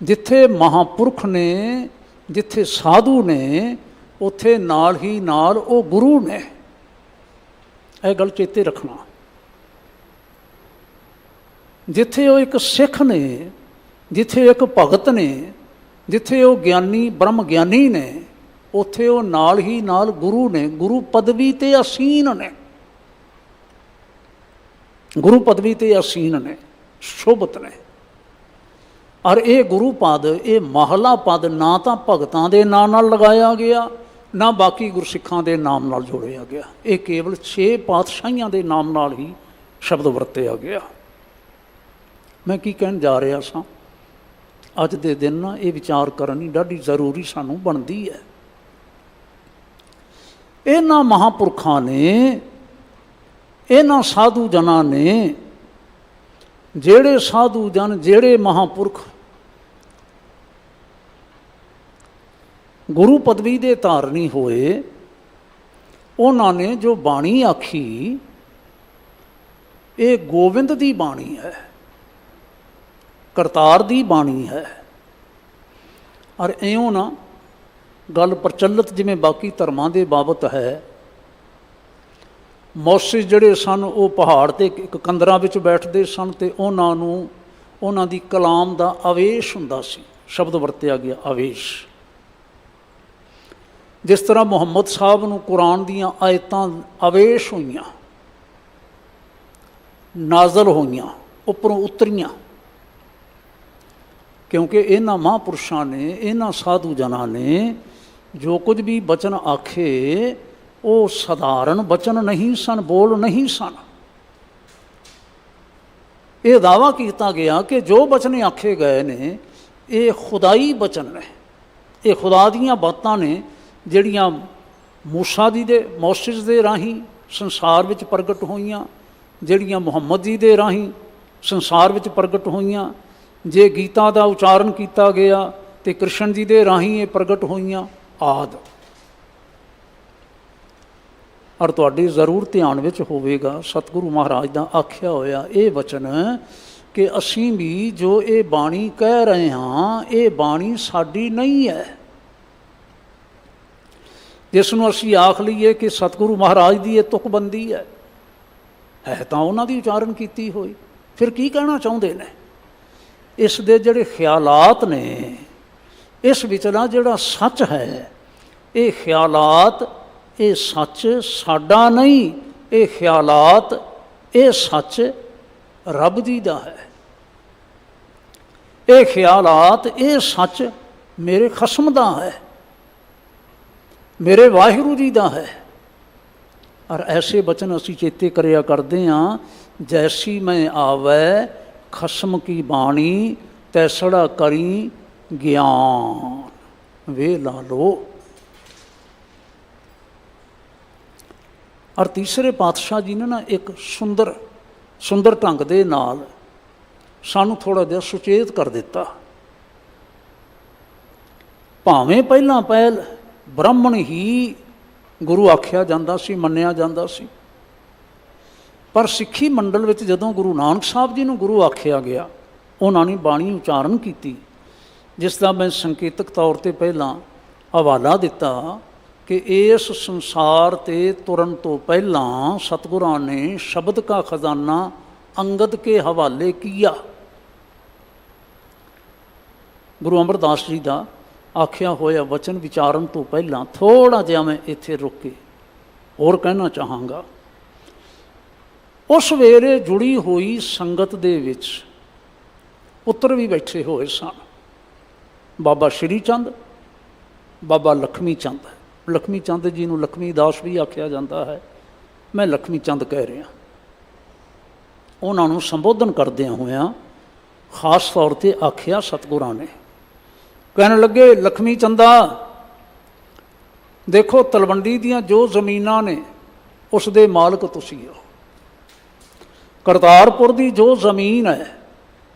ਜਿੱਥੇ ਮਹਾਂਪੁਰਖ ਨੇ, ਜਿੱਥੇ ਸਾਧੂ ਨੇ, ਉੱਥੇ ਨਾਲ ਹੀ ਨਾਲ ਉਹ ਗੁਰੂ ਨੇ। ਇਹ ਗੱਲ ਚੇਤੇ ਰੱਖਣਾ। ਜਿੱਥੇ ਉਹ ਇੱਕ ਸਿੱਖ ਨੇ, ਜਿੱਥੇ ਇੱਕ ਭਗਤ ਨੇ, ਜਿੱਥੇ ਉਹ ਗਿਆਨੀ ਬ੍ਰਹਮ ਗਿਆਨੀ ਨੇ, ਉੱਥੇ ਉਹ ਨਾਲ ਹੀ ਨਾਲ ਗੁਰੂ ਨੇ। ਗੁਰੂ ਪਦਵੀ 'ਤੇ ਅਸੀਨ ਨੇ, ਗੁਰੂ ਪਦਵੀ 'ਤੇ ਅਸੀਨ ਨੇ, ਸ਼ੋਭਤ ਨੇ। ਔਰ ਇਹ ਗੁਰੂ ਪਦ, ਇਹ ਮਹਲਾ ਪਦ ਨਾ ਤਾਂ ਭਗਤਾਂ ਦੇ ਨਾਂ ਨਾਲ ਲਗਾਇਆ ਗਿਆ, ਨਾ ਬਾਕੀ ਗੁਰਸਿੱਖਾਂ ਦੇ ਨਾਮ ਨਾਲ ਜੋੜਿਆ ਗਿਆ। ਇਹ ਕੇਵਲ 6 ਪਾਤਸ਼ਾਹੀਆਂ ਦੇ ਨਾਮ ਨਾਲ ਹੀ ਸ਼ਬਦ ਵਰਤਿਆ ਗਿਆ। ਮੈਂ ਕੀ ਕਹਿਣ ਜਾ ਰਿਹਾ ਸਾਂ, ਅੱਜ ਦੇ ਦਿਨ ਨਾ ਇਹ ਵਿਚਾਰ ਕਰਨੀ ਡਾਢੀ ਜ਼ਰੂਰੀ ਸਾਨੂੰ ਬਣਦੀ ਹੈ। ਇਹਨਾਂ ਮਹਾਂਪੁਰਖਾਂ ਨੇ, ਇਹਨਾਂ ਸਾਧੂ ਜਨਾਂ ਨੇ, ਜਿਹੜੇ ਸਾਧੂ ਜਨ, ਜਿਹੜੇ ਮਹਾਂਪੁਰਖ ਗੁਰੂ ਪਦਵੀ ਦੇ ਧਾਰਨੀ ਹੋਏ, ਉਹਨਾਂ ਨੇ ਜੋ ਬਾਣੀ ਆਖੀ, ਇਹ ਗੋਬਿੰਦ ਦੀ ਬਾਣੀ ਹੈ, ਕਰਤਾਰ ਦੀ ਬਾਣੀ ਹੈ। ਔਰ ਇਉਂ ਨਾ ਗੱਲ ਪ੍ਰਚਲਿਤ ਜਿਵੇਂ ਬਾਕੀ ਧਰਮਾਂ ਦੇ ਬਾਬਤ ਹੈ। ਮੌਸਿਸ ਜਿਹੜੇ ਸਨ ਉਹ ਪਹਾੜ 'ਤੇ ਇੱਕ ਕੰਦਰਾਂ ਵਿੱਚ ਬੈਠਦੇ ਸਨ, ਅਤੇ ਉਹਨਾਂ ਨੂੰ ਉਹਨਾਂ ਦੀ ਕਲਾਮ ਦਾ ਆਵੇਸ਼ ਹੁੰਦਾ ਸੀ। ਸ਼ਬਦ ਵਰਤਿਆ ਗਿਆ ਆਵੇਸ਼। ਜਿਸ ਤਰ੍ਹਾਂ ਮੁਹੰਮਦ ਸਾਹਿਬ ਨੂੰ ਕੁਰਾਨ ਦੀਆਂ ਆਇਤਾਂ ਆਵੇਸ਼ ਹੋਈਆਂ, ਨਾਜ਼ਲ ਹੋਈਆਂ, ਉੱਪਰੋਂ ਉਤਰੀਆਂ, ਕਿਉਂਕਿ ਇਹਨਾਂ ਮਹਾਂਪੁਰਸ਼ਾਂ ਨੇ, ਇਹਨਾਂ ਸਾਧੂ ਜਨਾਂ ਨੇ ਜੋ ਕੁਝ ਵੀ ਬਚਨ ਆਖੇ, ਉਹ ਸਧਾਰਨ ਬਚਨ ਨਹੀਂ ਸਨ, ਬੋਲ ਨਹੀਂ ਸਨ। ਇਹ ਦਾਅਵਾ ਕੀਤਾ ਗਿਆ ਕਿ ਜੋ ਬਚਨ ਆਖੇ ਗਏ ਨੇ ਇਹ ਖੁਦਾਈ ਬਚਨ ਨੇ, ਇਹ ਖੁਦਾ ਦੀਆਂ ਬਾਤਾਂ ਨੇ, ਜਿਹੜੀਆਂ ਮੂਸਾ ਜੀ ਦੇ, ਮੌਸਿਸ ਦੇ ਰਾਹੀਂ ਸੰਸਾਰ ਵਿੱਚ ਪ੍ਰਗਟ ਹੋਈਆਂ, ਜਿਹੜੀਆਂ ਮੁਹੰਮਦ ਜੀ ਦੇ ਰਾਹੀਂ ਸੰਸਾਰ ਵਿੱਚ ਪ੍ਰਗਟ ਹੋਈਆਂ। ਜੇ ਗੀਤਾ ਦਾ ਉਚਾਰਨ ਕੀਤਾ ਗਿਆ ਤਾਂ ਕ੍ਰਿਸ਼ਨ ਜੀ ਦੇ ਰਾਹੀਂ ਇਹ ਪ੍ਰਗਟ ਹੋਈਆਂ ਆਦਿ। ਔਰ ਤੁਹਾਡੇ ਜ਼ਰੂਰ ਧਿਆਨ ਵਿੱਚ ਹੋਵੇਗਾ ਸਤਿਗੁਰੂ ਮਹਾਰਾਜ ਦਾ ਆਖਿਆ ਹੋਇਆ ਇਹ ਵਚਨ ਕਿ ਅਸੀਂ ਵੀ ਜੋ ਇਹ ਬਾਣੀ ਕਹਿ ਰਹੇ ਹਾਂ, ਇਹ ਬਾਣੀ ਸਾਡੀ ਨਹੀਂ ਹੈ। ਜਿਸ ਨੂੰ ਅਸੀਂ ਆਖ ਲਈਏ ਕਿ ਸਤਿਗੁਰੂ ਮਹਾਰਾਜ ਦੀ ਇਹ ਤੁਕਬੰਦੀ ਹੈ ਤਾਂ ਉਹਨਾਂ ਦੀ ਉਚਾਰਨ ਕੀਤੀ ਹੋਈ। ਫਿਰ ਕੀ ਕਹਿਣਾ ਚਾਹੁੰਦੇ ਨੇ? ਇਸ ਦੇ ਜਿਹੜੇ ਖਿਆਲਾਤ ਨੇ, ਇਸ ਵਿਚਲਾ ਜਿਹੜਾ ਸੱਚ ਹੈ, ਇਹ ਖਿਆਲਾਤ, ਇਹ ਸੱਚ ਸਾਡਾ ਨਹੀਂ, ਇਹ ਖਿਆਲਾਤ, ਇਹ ਸੱਚ ਰੱਬ ਜੀ ਦਾ ਹੈ। ਇਹ ਖਿਆਲਾਤ, ਇਹ ਸੱਚ ਮੇਰੇ ਖਸਮ ਦਾ ਹੈ, ਮੇਰੇ ਵਾਹਿਗੁਰੂ ਜੀ ਦਾ ਹੈ। ਔਰ ਐਸੇ ਬਚਨ ਅਸੀਂ ਚੇਤੇ ਕਰਿਆ ਕਰਦੇ ਹਾਂ, ਜੈਸੀ ਮੈਂ ਆਵੈ ਖਸਮ ਕੀ ਬਾਣੀ, ਤੈਸੜਾ ਕਰੀ ਗਿਆਨ ਵੇ ਲਾ ਲੋ। ਔਰ ਤੀਸਰੇ ਪਾਤਸ਼ਾਹ ਜੀ ਨੇ ਨਾ ਇੱਕ ਸੁੰਦਰ ਢੰਗ ਦੇ ਨਾਲ ਸਾਨੂੰ ਥੋੜ੍ਹਾ ਜਿਹਾ ਸੁਚੇਤ ਕਰ ਦਿੱਤਾ। ਭਾਵੇਂ ਪਹਿਲਾਂ ਪਹਿਲ ਬ੍ਰਾਹਮਣ ਹੀ ਗੁਰੂ ਆਖਿਆ ਜਾਂਦਾ ਸੀ, ਮੰਨਿਆ ਜਾਂਦਾ ਸੀ, ਪਰ ਸਿੱਖੀ ਮੰਡਲ ਵਿੱਚ ਜਦੋਂ ਗੁਰੂ ਨਾਨਕ ਸਾਹਿਬ ਜੀ ਨੂੰ ਗੁਰੂ ਆਖਿਆ ਗਿਆ, ਉਹਨਾਂ ਨੇ ਬਾਣੀ ਉਚਾਰਨ ਕੀਤੀ, ਜਿਸ ਦਾ ਮੈਂ ਸੰਕੇਤਕ ਤੌਰ 'ਤੇ ਪਹਿਲਾਂ ਹਵਾਲਾ ਦਿੱਤਾ ਕਿ ਇਸ ਸੰਸਾਰ 'ਤੇ ਤੁਰਨ ਤੋਂ ਪਹਿਲਾਂ ਸਤਿਗੁਰਾਂ ਨੇ ਸ਼ਬਦ ਕਾ ਖਜ਼ਾਨਾ ਅੰਗਦ ਕੇ ਹਵਾਲੇ ਕੀਆ। ਗੁਰੂ ਅਮਰਦਾਸ ਜੀ ਦਾ ਆਖਿਆ ਹੋਇਆ ਵਚਨ ਵਿਚਾਰਨ ਤੋਂ ਪਹਿਲਾਂ ਥੋੜ੍ਹਾ ਜਿਹਾ ਮੈਂ ਇੱਥੇ ਰੁਕ ਕੇ ਹੋਰ ਕਹਿਣਾ ਚਾਹਾਂਗਾ। ਉਸ ਵੇਲੇ ਜੁੜੀ ਹੋਈ ਸੰਗਤ ਦੇ ਵਿੱਚ ਪੁੱਤਰ ਵੀ ਬੈਠੇ ਹੋਏ ਸਨ, ਬਾਬਾ ਸ਼੍ਰੀ ਚੰਦ, ਬਾਬਾ ਲਖਮੀ ਚੰਦ। ਲਖਮੀ ਚੰਦ ਜੀ ਨੂੰ ਲਖਮੀ ਦਾਸ ਵੀ ਆਖਿਆ ਜਾਂਦਾ ਹੈ, ਮੈਂ ਲਖਮੀ ਚੰਦ ਕਹਿ ਰਿਹਾ। ਉਹਨਾਂ ਨੂੰ ਸੰਬੋਧਨ ਕਰਦਿਆਂ ਹੋਇਆਂ ਖਾਸ ਤੌਰ 'ਤੇ ਆਖਿਆ ਸਤਿਗੁਰਾਂ ਨੇ, ਕਹਿਣ ਲੱਗੇ, ਲਖਮੀ ਚੰਦਾ ਦੇਖੋ, ਤਲਵੰਡੀ ਦੀਆਂ ਜੋ ਜ਼ਮੀਨਾਂ ਨੇ ਉਸ ਦੇ ਮਾਲਕ ਤੁਸੀਂ ਹੋ। ਕਰਤਾਰਪੁਰ ਦੀ ਜੋ ਜ਼ਮੀਨ ਹੈ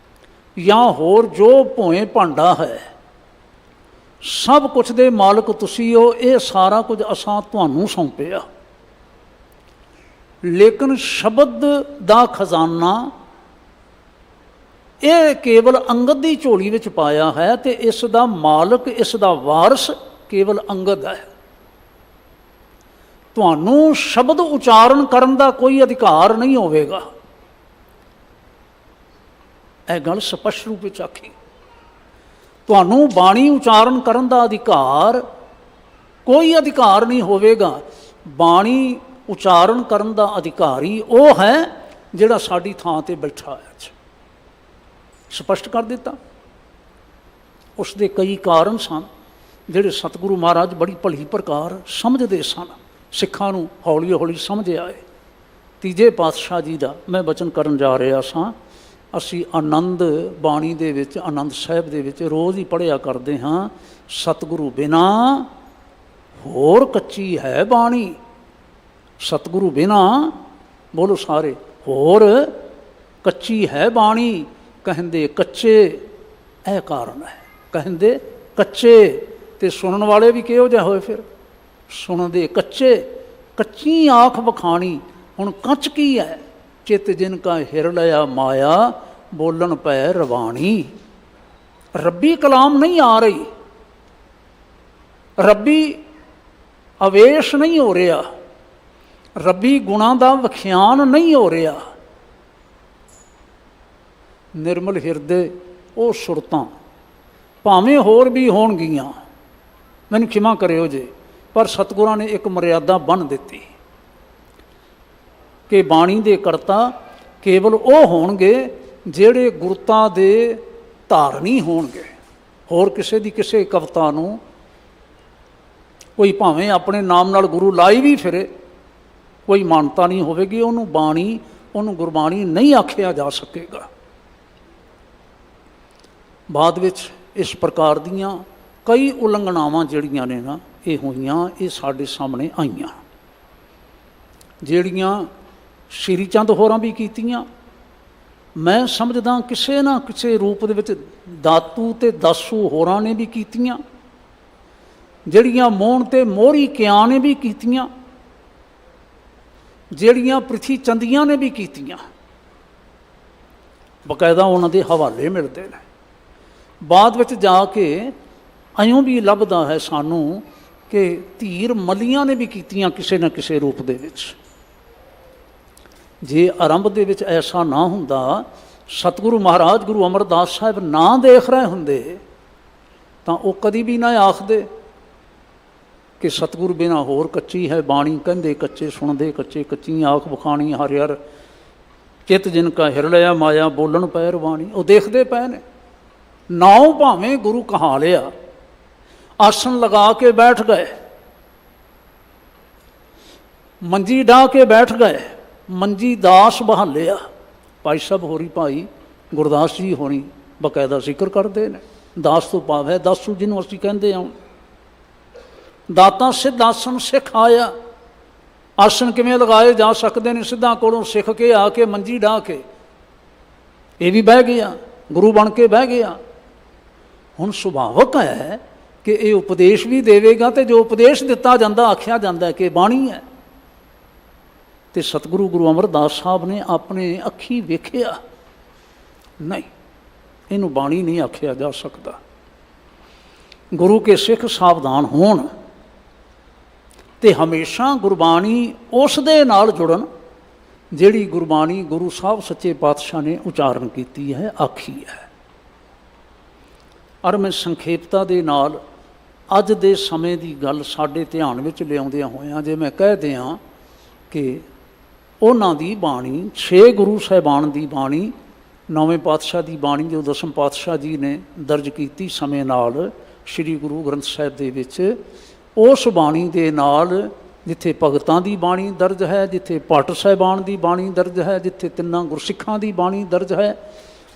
ਜਾਂ ਹੋਰ ਜੋ ਭੋਏ ਭਾਂਡਾ ਹੈ, ਸਭ ਕੁਛ ਦੇ ਮਾਲਕ ਤੁਸੀਂ ਹੋ। ਇਹ ਸਾਰਾ ਕੁਝ ਅਸਾਂ ਤੁਹਾਨੂੰ ਸੌਂਪਿਆ, ਲੇਕਿਨ ਸ਼ਬਦ ਦਾ ਖਜ਼ਾਨਾ ਇਹ ਕੇਵਲ ਅੰਗਦ ਦੀ ਝੋਲੀ ਵਿੱਚ ਪਾਇਆ ਹੈ, ਅਤੇ ਇਸ ਦਾ ਮਾਲਕ, ਇਸ ਦਾ ਵਾਰਸ ਕੇਵਲ ਅੰਗਦ ਹੈ। ਤੁਹਾਨੂੰ ਸ਼ਬਦ ਉਚਾਰਨ ਕਰਨ ਦਾ ਕੋਈ ਅਧਿਕਾਰ ਨਹੀਂ ਹੋਵੇਗਾ। ਇਹ ਗੱਲ ਸਪਸ਼ਟ ਰੂਪ ਵਿੱਚ ਆਖੀ। ਤੁਹਾਨੂੰ ਬਾਣੀ ਉਚਾਰਨ ਕਰਨ ਦਾ ਕੋਈ ਅਧਿਕਾਰ ਨਹੀਂ ਹੋਵੇਗਾ। ਬਾਣੀ ਉਚਾਰਨ ਕਰਨ ਦਾ ਅਧਿਕਾਰੀ ਉਹ ਹੈ ਜਿਹੜਾ ਸਾਡੀ ਥਾਂ 'ਤੇ ਬੈਠਾ ਹੈ। ਸਪਸ਼ਟ ਕਰ ਦਿੱਤਾ। ਉਸ ਦੇ ਕਈ ਕਾਰਨ ਸਨ ਜਿਹੜੇ ਸਤਿਗੁਰੂ ਮਹਾਰਾਜ ਬੜੀ ਭਲੀ ਪ੍ਰਕਾਰ ਸਮਝਦੇ ਸਨ, ਸਿੱਖਾਂ ਨੂੰ ਹੌਲੀ ਹੌਲੀ ਸਮਝ ਆਏ। ਤੀਜੇ ਪਾਤਸ਼ਾਹ ਜੀ ਦਾ ਮੈਂ ਬਚਨ ਕਰਨ ਜਾ ਰਿਹਾ ਸਾਂ। ਅਸੀਂ ਆਨੰਦ ਬਾਣੀ ਦੇ ਵਿੱਚ, ਆਨੰਦ ਸਾਹਿਬ ਦੇ ਵਿੱਚ ਰੋਜ਼ ਹੀ ਪੜ੍ਹਿਆ ਕਰਦੇ ਹਾਂ, ਸਤਿਗੁਰੂ ਬਿਨਾ ਹੋਰ ਕੱਚੀ ਹੈ ਬਾਣੀ। ਸਤਿਗੁਰੂ ਬਿਨਾ, ਬੋਲੋ ਸਾਰੇ, ਹੋਰ ਕੱਚੀ ਹੈ ਬਾਣੀ। ਕਹਿੰਦੇ ਕੱਚੇ, ਇਹ ਕਾਰਨ ਹੈ, ਕਹਿੰਦੇ ਕੱਚੇ। ਅਤੇ ਸੁਣਨ ਵਾਲੇ ਵੀ ਕਿਹੋ ਜਿਹਾ ਹੋਏ ਫਿਰ? ਸੁਣਦੇ ਕੱਚੇ। ਕੱਚੀ ਆਖ ਵਖਾਣੀ। ਹੁਣ ਕੱਚ ਕੀ ਹੈ? ਚਿੱਤ ਜਿਨ ਕਾ ਹਿਰ ਲਿਆ ਮਾਇਆ, ਬੋਲਣ ਪੈ ਰਵਾਣੀ। ਰੱਬੀ ਕਲਾਮ ਨਹੀਂ ਆ ਰਹੀ, ਰੱਬੀ ਆਵੇਸ਼ ਨਹੀਂ ਹੋ ਰਿਹਾ, ਰੱਬੀ ਗੁਣਾਂ ਦਾ ਵਿਖਿਆਨ ਨਹੀਂ ਹੋ ਰਿਹਾ। ਨਿਰਮਲ ਹਿਰਦੇ ਉਹ ਸੁਰਤਾਂ ਭਾਵੇਂ ਹੋਰ ਵੀ ਹੋਣਗੀਆਂ, ਮੈਨੂੰ ਖਿਮਾ ਕਰਿਓ ਜੇ, ਪਰ ਸਤਿਗੁਰਾਂ ਨੇ ਇੱਕ ਮਰਿਆਦਾ ਬੰਨ੍ਹ ਦਿੱਤੀ ਕਿ ਬਾਣੀ ਦੇ ਕਰਤਾ ਕੇਵਲ ਉਹ ਹੋਣਗੇ ਜਿਹੜੇ ਗੁਰਤਾ ਦੇ ਧਾਰਨੀ ਹੋਣਗੇ। ਹੋਰ ਕਿਸੇ ਦੀ ਕਿਸੇ ਕਵਿਤਾ ਨੂੰ ਕੋਈ ਭਾਵੇਂ ਆਪਣੇ ਨਾਮ ਨਾਲ ਗੁਰੂ ਲਾਈ ਵੀ ਫਿਰੇ, ਕੋਈ ਮਾਨਤਾ ਨਹੀਂ ਹੋਵੇਗੀ। ਉਹਨੂੰ ਬਾਣੀ, ਉਹਨੂੰ ਗੁਰਬਾਣੀ ਨਹੀਂ ਆਖਿਆ ਜਾ ਸਕੇਗਾ। ਬਾਅਦ ਵਿੱਚ ਇਸ ਪ੍ਰਕਾਰ ਦੀਆਂ ਕਈ ਉਲੰਘਣਾਵਾਂ ਜਿਹੜੀਆਂ ਨੇ ਨਾ, ਇਹ ਹੋਈਆਂ, ਇਹ ਸਾਡੇ ਸਾਹਮਣੇ ਆਈਆਂ, ਜਿਹੜੀਆਂ ਸ਼੍ਰੀ ਚੰਦ ਹੋਰਾਂ ਵੀ ਕੀਤੀਆਂ। ਮੈਂ ਸਮਝਦਾ ਕਿਸੇ ਨਾ ਕਿਸੇ ਰੂਪ ਦੇ ਵਿੱਚ ਦਾਤੂ ਅਤੇ ਦਾਸੂ ਹੋਰਾਂ ਨੇ ਵੀ ਕੀਤੀਆਂ, ਜਿਹੜੀਆਂ ਮੋਹਣ ਅਤੇ ਮੋਹਰੀ ਕਿਆਂ ਨੇ ਵੀ ਕੀਤੀਆਂ, ਜਿਹੜੀਆਂ ਪ੍ਰਿਥੀ ਚੰਦੀਆਂ ਨੇ ਵੀ ਕੀਤੀਆਂ। ਬਕਾਇਦਾ ਉਹਨਾਂ ਦੇ ਹਵਾਲੇ ਮਿਲਦੇ ਨੇ। ਬਾਅਦ ਵਿੱਚ ਜਾ ਕੇ ਇਉਂ ਵੀ ਲੱਭਦਾ ਹੈ ਸਾਨੂੰ ਕਿ ਧੀਰ ਮਲੀਆਂ ਨੇ ਵੀ ਕੀਤੀਆਂ ਕਿਸੇ ਨਾ ਕਿਸੇ ਰੂਪ ਦੇ ਵਿੱਚ। ਜੇ ਆਰੰਭ ਦੇ ਵਿੱਚ ਐਸਾ ਨਾ ਹੁੰਦਾ, ਸਤਿਗੁਰੂ ਮਹਾਰਾਜ ਗੁਰੂ ਅਮਰਦਾਸ ਸਾਹਿਬ ਨਾ ਦੇਖ ਰਹੇ ਹੁੰਦੇ, ਤਾਂ ਉਹ ਕਦੀ ਵੀ ਨਾ ਆਖਦੇ ਕਿ ਸਤਿਗੁਰੂ ਬਿਨਾਂ ਹੋਰ ਕੱਚੀ ਹੈ ਬਾਣੀ। ਕਹਿੰਦੇ ਕੱਚੇ, ਸੁਣਦੇ ਕੱਚੇ, ਕੱਚੀ ਆਖ ਵਿਖਾਣੀ ਹਰਿ ਹਰਿ, ਚਿੱਤ ਜਿਨ ਕਾ ਹਿਰ ਲਿਆ ਮਾਇਆ, ਬੋਲਣ ਪੈ ਰਵਾਣੀ। ਉਹ ਦੇਖਦੇ ਪਏ ਨੇ। ਨਾਉ ਭਾਵੇਂ ਗੁਰੂ ਕਹਾ ਲਿਆ, ਆਸਣ ਲਗਾ ਕੇ ਬੈਠ ਗਏ, ਮੰਜੀ ਢਾਹ ਕੇ ਬੈਠ ਗਏ, ਮੰਜੀ ਦਾਸ ਬਹਾਲਿਆ। ਭਾਈ ਸਾਹਿਬ ਹੋਰੀ, ਭਾਈ ਗੁਰਦਾਸ ਜੀ ਹੋਣੀ ਬਕਾਇਦਾ ਜ਼ਿਕਰ ਕਰਦੇ ਨੇ। ਦਾਸ ਤੋਂ ਭਾਵ ਹੈ ਦਾਸੂ ਜਿਹਨੂੰ ਅਸੀਂ ਕਹਿੰਦੇ ਹਾਂ। ਦਾਤਾ ਸਿੱਧ ਆਸਣ ਸਿੱਖ ਆਇਆ। ਆਸਣ ਕਿਵੇਂ ਲਗਾਏ ਜਾ ਸਕਦੇ ਨੇ? ਸਿੱਧਾਂ ਕੋਲੋਂ ਸਿੱਖ ਕੇ ਆ ਕੇ ਮੰਜੀ ਢਾਹ ਕੇ ਇਹ ਵੀ ਬਹਿ ਗਿਆ, ਗੁਰੂ ਬਣ ਕੇ ਬਹਿ ਗਿਆ। ਹੁਣ ਸੁਭਾਵਕ ਹੈ ਕਿ ਇਹ ਉਪਦੇਸ਼ ਵੀ ਦੇਵੇਗਾ, ਅਤੇ ਜੋ ਉਪਦੇਸ਼ ਦਿੱਤਾ ਜਾਂਦਾ ਆਖਿਆ ਜਾਂਦਾ ਕਿ ਬਾਣੀ ਹੈ। ਅਤੇ ਸਤਿਗੁਰੂ ਗੁਰੂ ਅਮਰਦਾਸ ਸਾਹਿਬ ਨੇ ਆਪਣੇ ਅੱਖੀ ਵੇਖਿਆ, ਨਹੀਂ ਇਹਨੂੰ ਬਾਣੀ ਨਹੀਂ ਆਖਿਆ ਜਾ ਸਕਦਾ। ਗੁਰੂ ਕੇ ਸਿੱਖ ਸਾਵਧਾਨ ਹੋਣ ਅਤੇ ਹਮੇਸ਼ਾ ਗੁਰਬਾਣੀ ਉਸ ਦੇ ਨਾਲ ਜੁੜਨ ਜਿਹੜੀ ਗੁਰਬਾਣੀ ਗੁਰੂ ਸਾਹਿਬ ਸੱਚੇ ਪਾਤਸ਼ਾਹ ਨੇ ਉਚਾਰਨ ਕੀਤੀ ਹੈ, ਆਖੀ ਹੈ। ਔਰ ਮੈਂ ਸੰਖੇਪਤਾ ਦੇ ਨਾਲ ਅੱਜ ਦੇ ਸਮੇਂ ਦੀ ਗੱਲ ਸਾਡੇ ਧਿਆਨ ਵਿੱਚ ਲਿਆਉਂਦਿਆਂ ਹੋਇਆਂ ਜੇ ਮੈਂ ਕਹਿ ਦਿਆਂ ਕਿ ਉਹਨਾਂ ਦੀ ਬਾਣੀ 6 ਗੁਰੂ ਸਾਹਿਬਾਨ ਦੀ ਬਾਣੀ, 9ਵੇਂ ਪਾਤਸ਼ਾਹ ਦੀ ਬਾਣੀ ਜੋ 10ਮ ਪਾਤਸ਼ਾਹ ਜੀ ਨੇ ਦਰਜ ਕੀਤੀ ਸਮੇਂ ਨਾਲ ਸ੍ਰੀ ਗੁਰੂ ਗ੍ਰੰਥ ਸਾਹਿਬ ਦੇ ਵਿੱਚ, ਉਸ ਬਾਣੀ ਦੇ ਨਾਲ ਜਿੱਥੇ ਭਗਤਾਂ ਦੀ ਬਾਣੀ ਦਰਜ ਹੈ, ਜਿੱਥੇ ਭੱਟ ਸਾਹਿਬਾਨ ਦੀ ਬਾਣੀ ਦਰਜ ਹੈ, ਜਿੱਥੇ ਤਿੰਨਾਂ ਗੁਰਸਿੱਖਾਂ ਦੀ ਬਾਣੀ ਦਰਜ ਹੈ,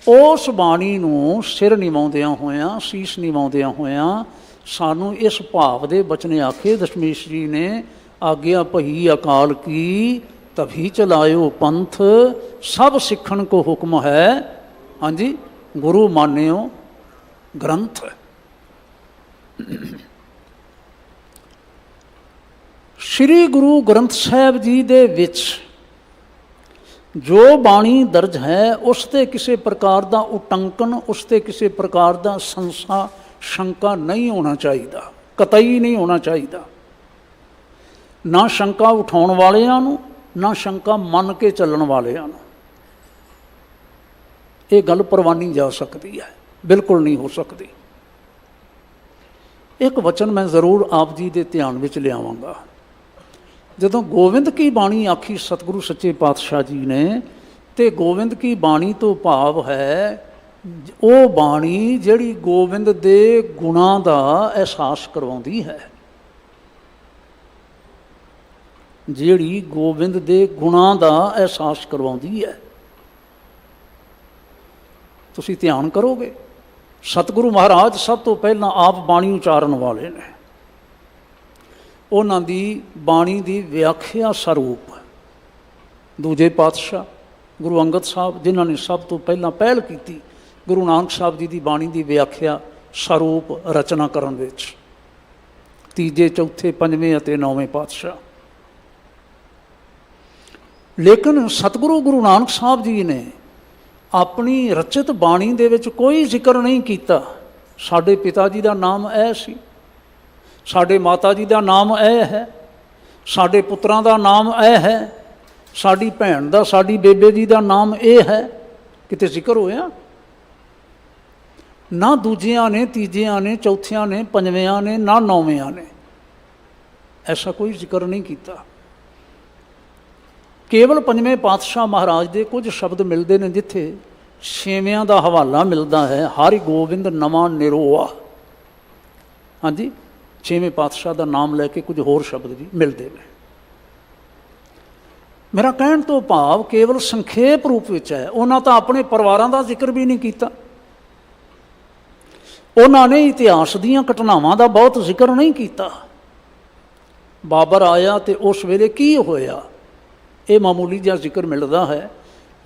ਉਸ ਬਾਣੀ ਨੂੰ ਸਿਰ ਨਿਵਾਉਂਦਿਆਂ ਹੋਇਆਂ, ਸੀਸ ਨਿਵਾਉਂਦਿਆਂ ਹੋਇਆਂ ਸਾਨੂੰ ਇਸ ਭਾਵ ਦੇ ਬਚਨੇ ਆਖੇ ਦਸ਼ਮੇਸ਼ ਜੀ ਨੇ, ਆਗਿਆ ਭਈ ਅਕਾਲ ਕੀ ਤਭੀ ਚਲਾਇਓ ਪੰਥ, ਸਭ ਸਿੱਖਣ ਕੋ ਹੁਕਮ ਹੈ, ਹਾਂਜੀ ਗੁਰੂ ਮਾਨਿਓ ਗ੍ਰੰਥ। ਸ੍ਰੀ ਗੁਰੂ ਗ੍ਰੰਥ ਸਾਹਿਬ ਜੀ ਦੇ ਵਿੱਚ ਜੋ ਬਾਣੀ ਦਰਜ ਹੈ ਉਸ 'ਤੇ ਕਿਸੇ ਪ੍ਰਕਾਰ ਦਾ ਉਟੰਕਨ, ਉਸ 'ਤੇ ਕਿਸੇ ਪ੍ਰਕਾਰ ਦਾ ਸੰਸਾ ਸ਼ੰਕਾ ਨਹੀਂ ਹੋਣਾ ਚਾਹੀਦਾ, ਕਤਈ ਨਹੀਂ ਹੋਣਾ ਚਾਹੀਦਾ। ਨਾ ਸ਼ੰਕਾ ਉਠਾਉਣ ਵਾਲਿਆਂ ਨੂੰ, ਨਾ ਸ਼ੰਕਾ ਮੰਨ ਕੇ ਚੱਲਣ ਵਾਲਿਆਂ ਨੂੰ ਇਹ ਗੱਲ ਪ੍ਰਵਾਨੀ ਜਾ ਸਕਦੀ ਹੈ, ਬਿਲਕੁਲ ਨਹੀਂ ਹੋ ਸਕਦੀ। ਇੱਕ ਵਚਨ ਮੈਂ ਜ਼ਰੂਰ ਆਪ ਜੀ ਦੇ ਧਿਆਨ ਵਿੱਚ ਲਿਆਵਾਂਗਾ। ਜਦੋਂ ਗੋਬਿੰਦ ਕੀ ਬਾਣੀ ਆਖੀ ਸਤਿਗੁਰੂ ਸੱਚੇ ਪਾਤਸ਼ਾਹ ਜੀ ਨੇ, ਤੇ ਗੋਬਿੰਦ ਕੀ ਬਾਣੀ ਤੋਂ ਭਾਵ ਹੈ ਉਹ ਬਾਣੀ ਜਿਹੜੀ ਗੋਬਿੰਦ ਦੇ ਗੁਣਾਂ ਦਾ ਅਹਿਸਾਸ ਕਰਵਾਉਂਦੀ ਹੈ, ਜਿਹੜੀ ਗੋਬਿੰਦ ਦੇ ਗੁਣਾਂ ਦਾ ਅਹਿਸਾਸ ਕਰਵਾਉਂਦੀ ਹੈ। ਤੁਸੀਂ ਧਿਆਨ ਕਰੋਗੇ, ਸਤਿਗੁਰੂ ਮਹਾਰਾਜ ਸਭ ਤੋਂ ਪਹਿਲਾਂ ਆਪ ਬਾਣੀ ਉਚਾਰਨ ਵਾਲੇ ਨੇ। ਉਹਨਾਂ ਦੀ ਬਾਣੀ ਦੀ ਵਿਆਖਿਆ ਸਰੂਪ ਦੂਜੇ ਪਾਤਸ਼ਾਹ ਗੁਰੂ ਅੰਗਦ ਸਾਹਿਬ, ਜਿਨ੍ਹਾਂ ਨੇ ਸਭ ਤੋਂ ਪਹਿਲਾਂ ਪਹਿਲ ਕੀਤੀ ਗੁਰੂ ਨਾਨਕ ਸਾਹਿਬ ਜੀ ਦੀ ਬਾਣੀ ਦੀ ਵਿਆਖਿਆ ਸਰੂਪ ਰਚਨਾ ਕਰਨ ਵਿੱਚ, ਤੀਜੇ ਚੌਥੇ ਪੰਜਵੇਂ ਅਤੇ 9ਵੇਂ ਪਾਤਸ਼ਾਹ। ਲੇਕਿਨ ਸਤਿਗੁਰੂ ਗੁਰੂ ਨਾਨਕ ਸਾਹਿਬ ਜੀ ਨੇ ਆਪਣੀ ਰਚਿਤ ਬਾਣੀ ਦੇ ਵਿੱਚ ਕੋਈ ਜ਼ਿਕਰ ਨਹੀਂ ਕੀਤਾ ਸਾਡੇ ਪਿਤਾ ਜੀ ਦਾ ਨਾਮ ਇਹ ਸੀ, ਸਾਡੇ ਮਾਤਾ ਜੀ ਦਾ ਨਾਮ ਇਹ ਹੈ, ਸਾਡੇ ਪੁੱਤਰਾਂ ਦਾ ਨਾਮ ਇਹ ਹੈ, ਸਾਡੀ ਭੈਣ ਦਾ, ਸਾਡੀ ਬੇਬੇ ਜੀ ਦਾ ਨਾਮ ਇਹ ਹੈ। ਕਿਤੇ ਜ਼ਿਕਰ ਹੋਇਆ? ਨਾ ਦੂਜਿਆਂ ਨੇ, ਤੀਜਿਆਂ ਨੇ, ਚੌਥਿਆਂ ਨੇ, ਪੰਜਵਿਆਂ ਨੇ, ਨਾ 9ਵਿਆਂ ਨੇ, ਐਸਾ ਕੋਈ ਜ਼ਿਕਰ ਨਹੀਂ ਕੀਤਾ। ਕੇਵਲ 5ਵੇਂ ਪਾਤਸ਼ਾਹ ਮਹਾਰਾਜ ਦੇ ਕੁਝ ਸ਼ਬਦ ਮਿਲਦੇ ਨੇ ਜਿੱਥੇ 6ਵਿਆਂ ਦਾ ਹਵਾਲਾ ਮਿਲਦਾ ਹੈ, ਹਰਿ ਗੋਬਿੰਦ ਨਵਾਂ ਨਿਰੋਆ। ਹਾਂਜੀ, 6ਵੇਂ ਪਾਤਸ਼ਾਹ ਦਾ ਨਾਮ ਲੈ ਕੇ ਕੁਝ ਹੋਰ ਸ਼ਬਦ ਵੀ ਮਿਲਦੇ ਨੇ। ਮੇਰਾ ਕਹਿਣ ਤੋਂ ਭਾਵ ਕੇਵਲ ਸੰਖੇਪ ਰੂਪ ਵਿੱਚ ਹੈ। ਉਹਨਾਂ ਤਾਂ ਆਪਣੇ ਪਰਿਵਾਰਾਂ ਦਾ ਜ਼ਿਕਰ ਵੀ ਨਹੀਂ ਕੀਤਾ, ਉਹਨਾਂ ਨੇ ਇਤਿਹਾਸ ਦੀਆਂ ਘਟਨਾਵਾਂ ਦਾ ਬਹੁਤ ਜ਼ਿਕਰ ਨਹੀਂ ਕੀਤਾ। ਬਾਬਰ ਆਇਆ ਅਤੇ ਉਸ ਵੇਲੇ ਕੀ ਹੋਇਆ ਇਹ ਮਾਮੂਲੀ ਜਿਹਾ ਜ਼ਿਕਰ ਮਿਲਦਾ ਹੈ,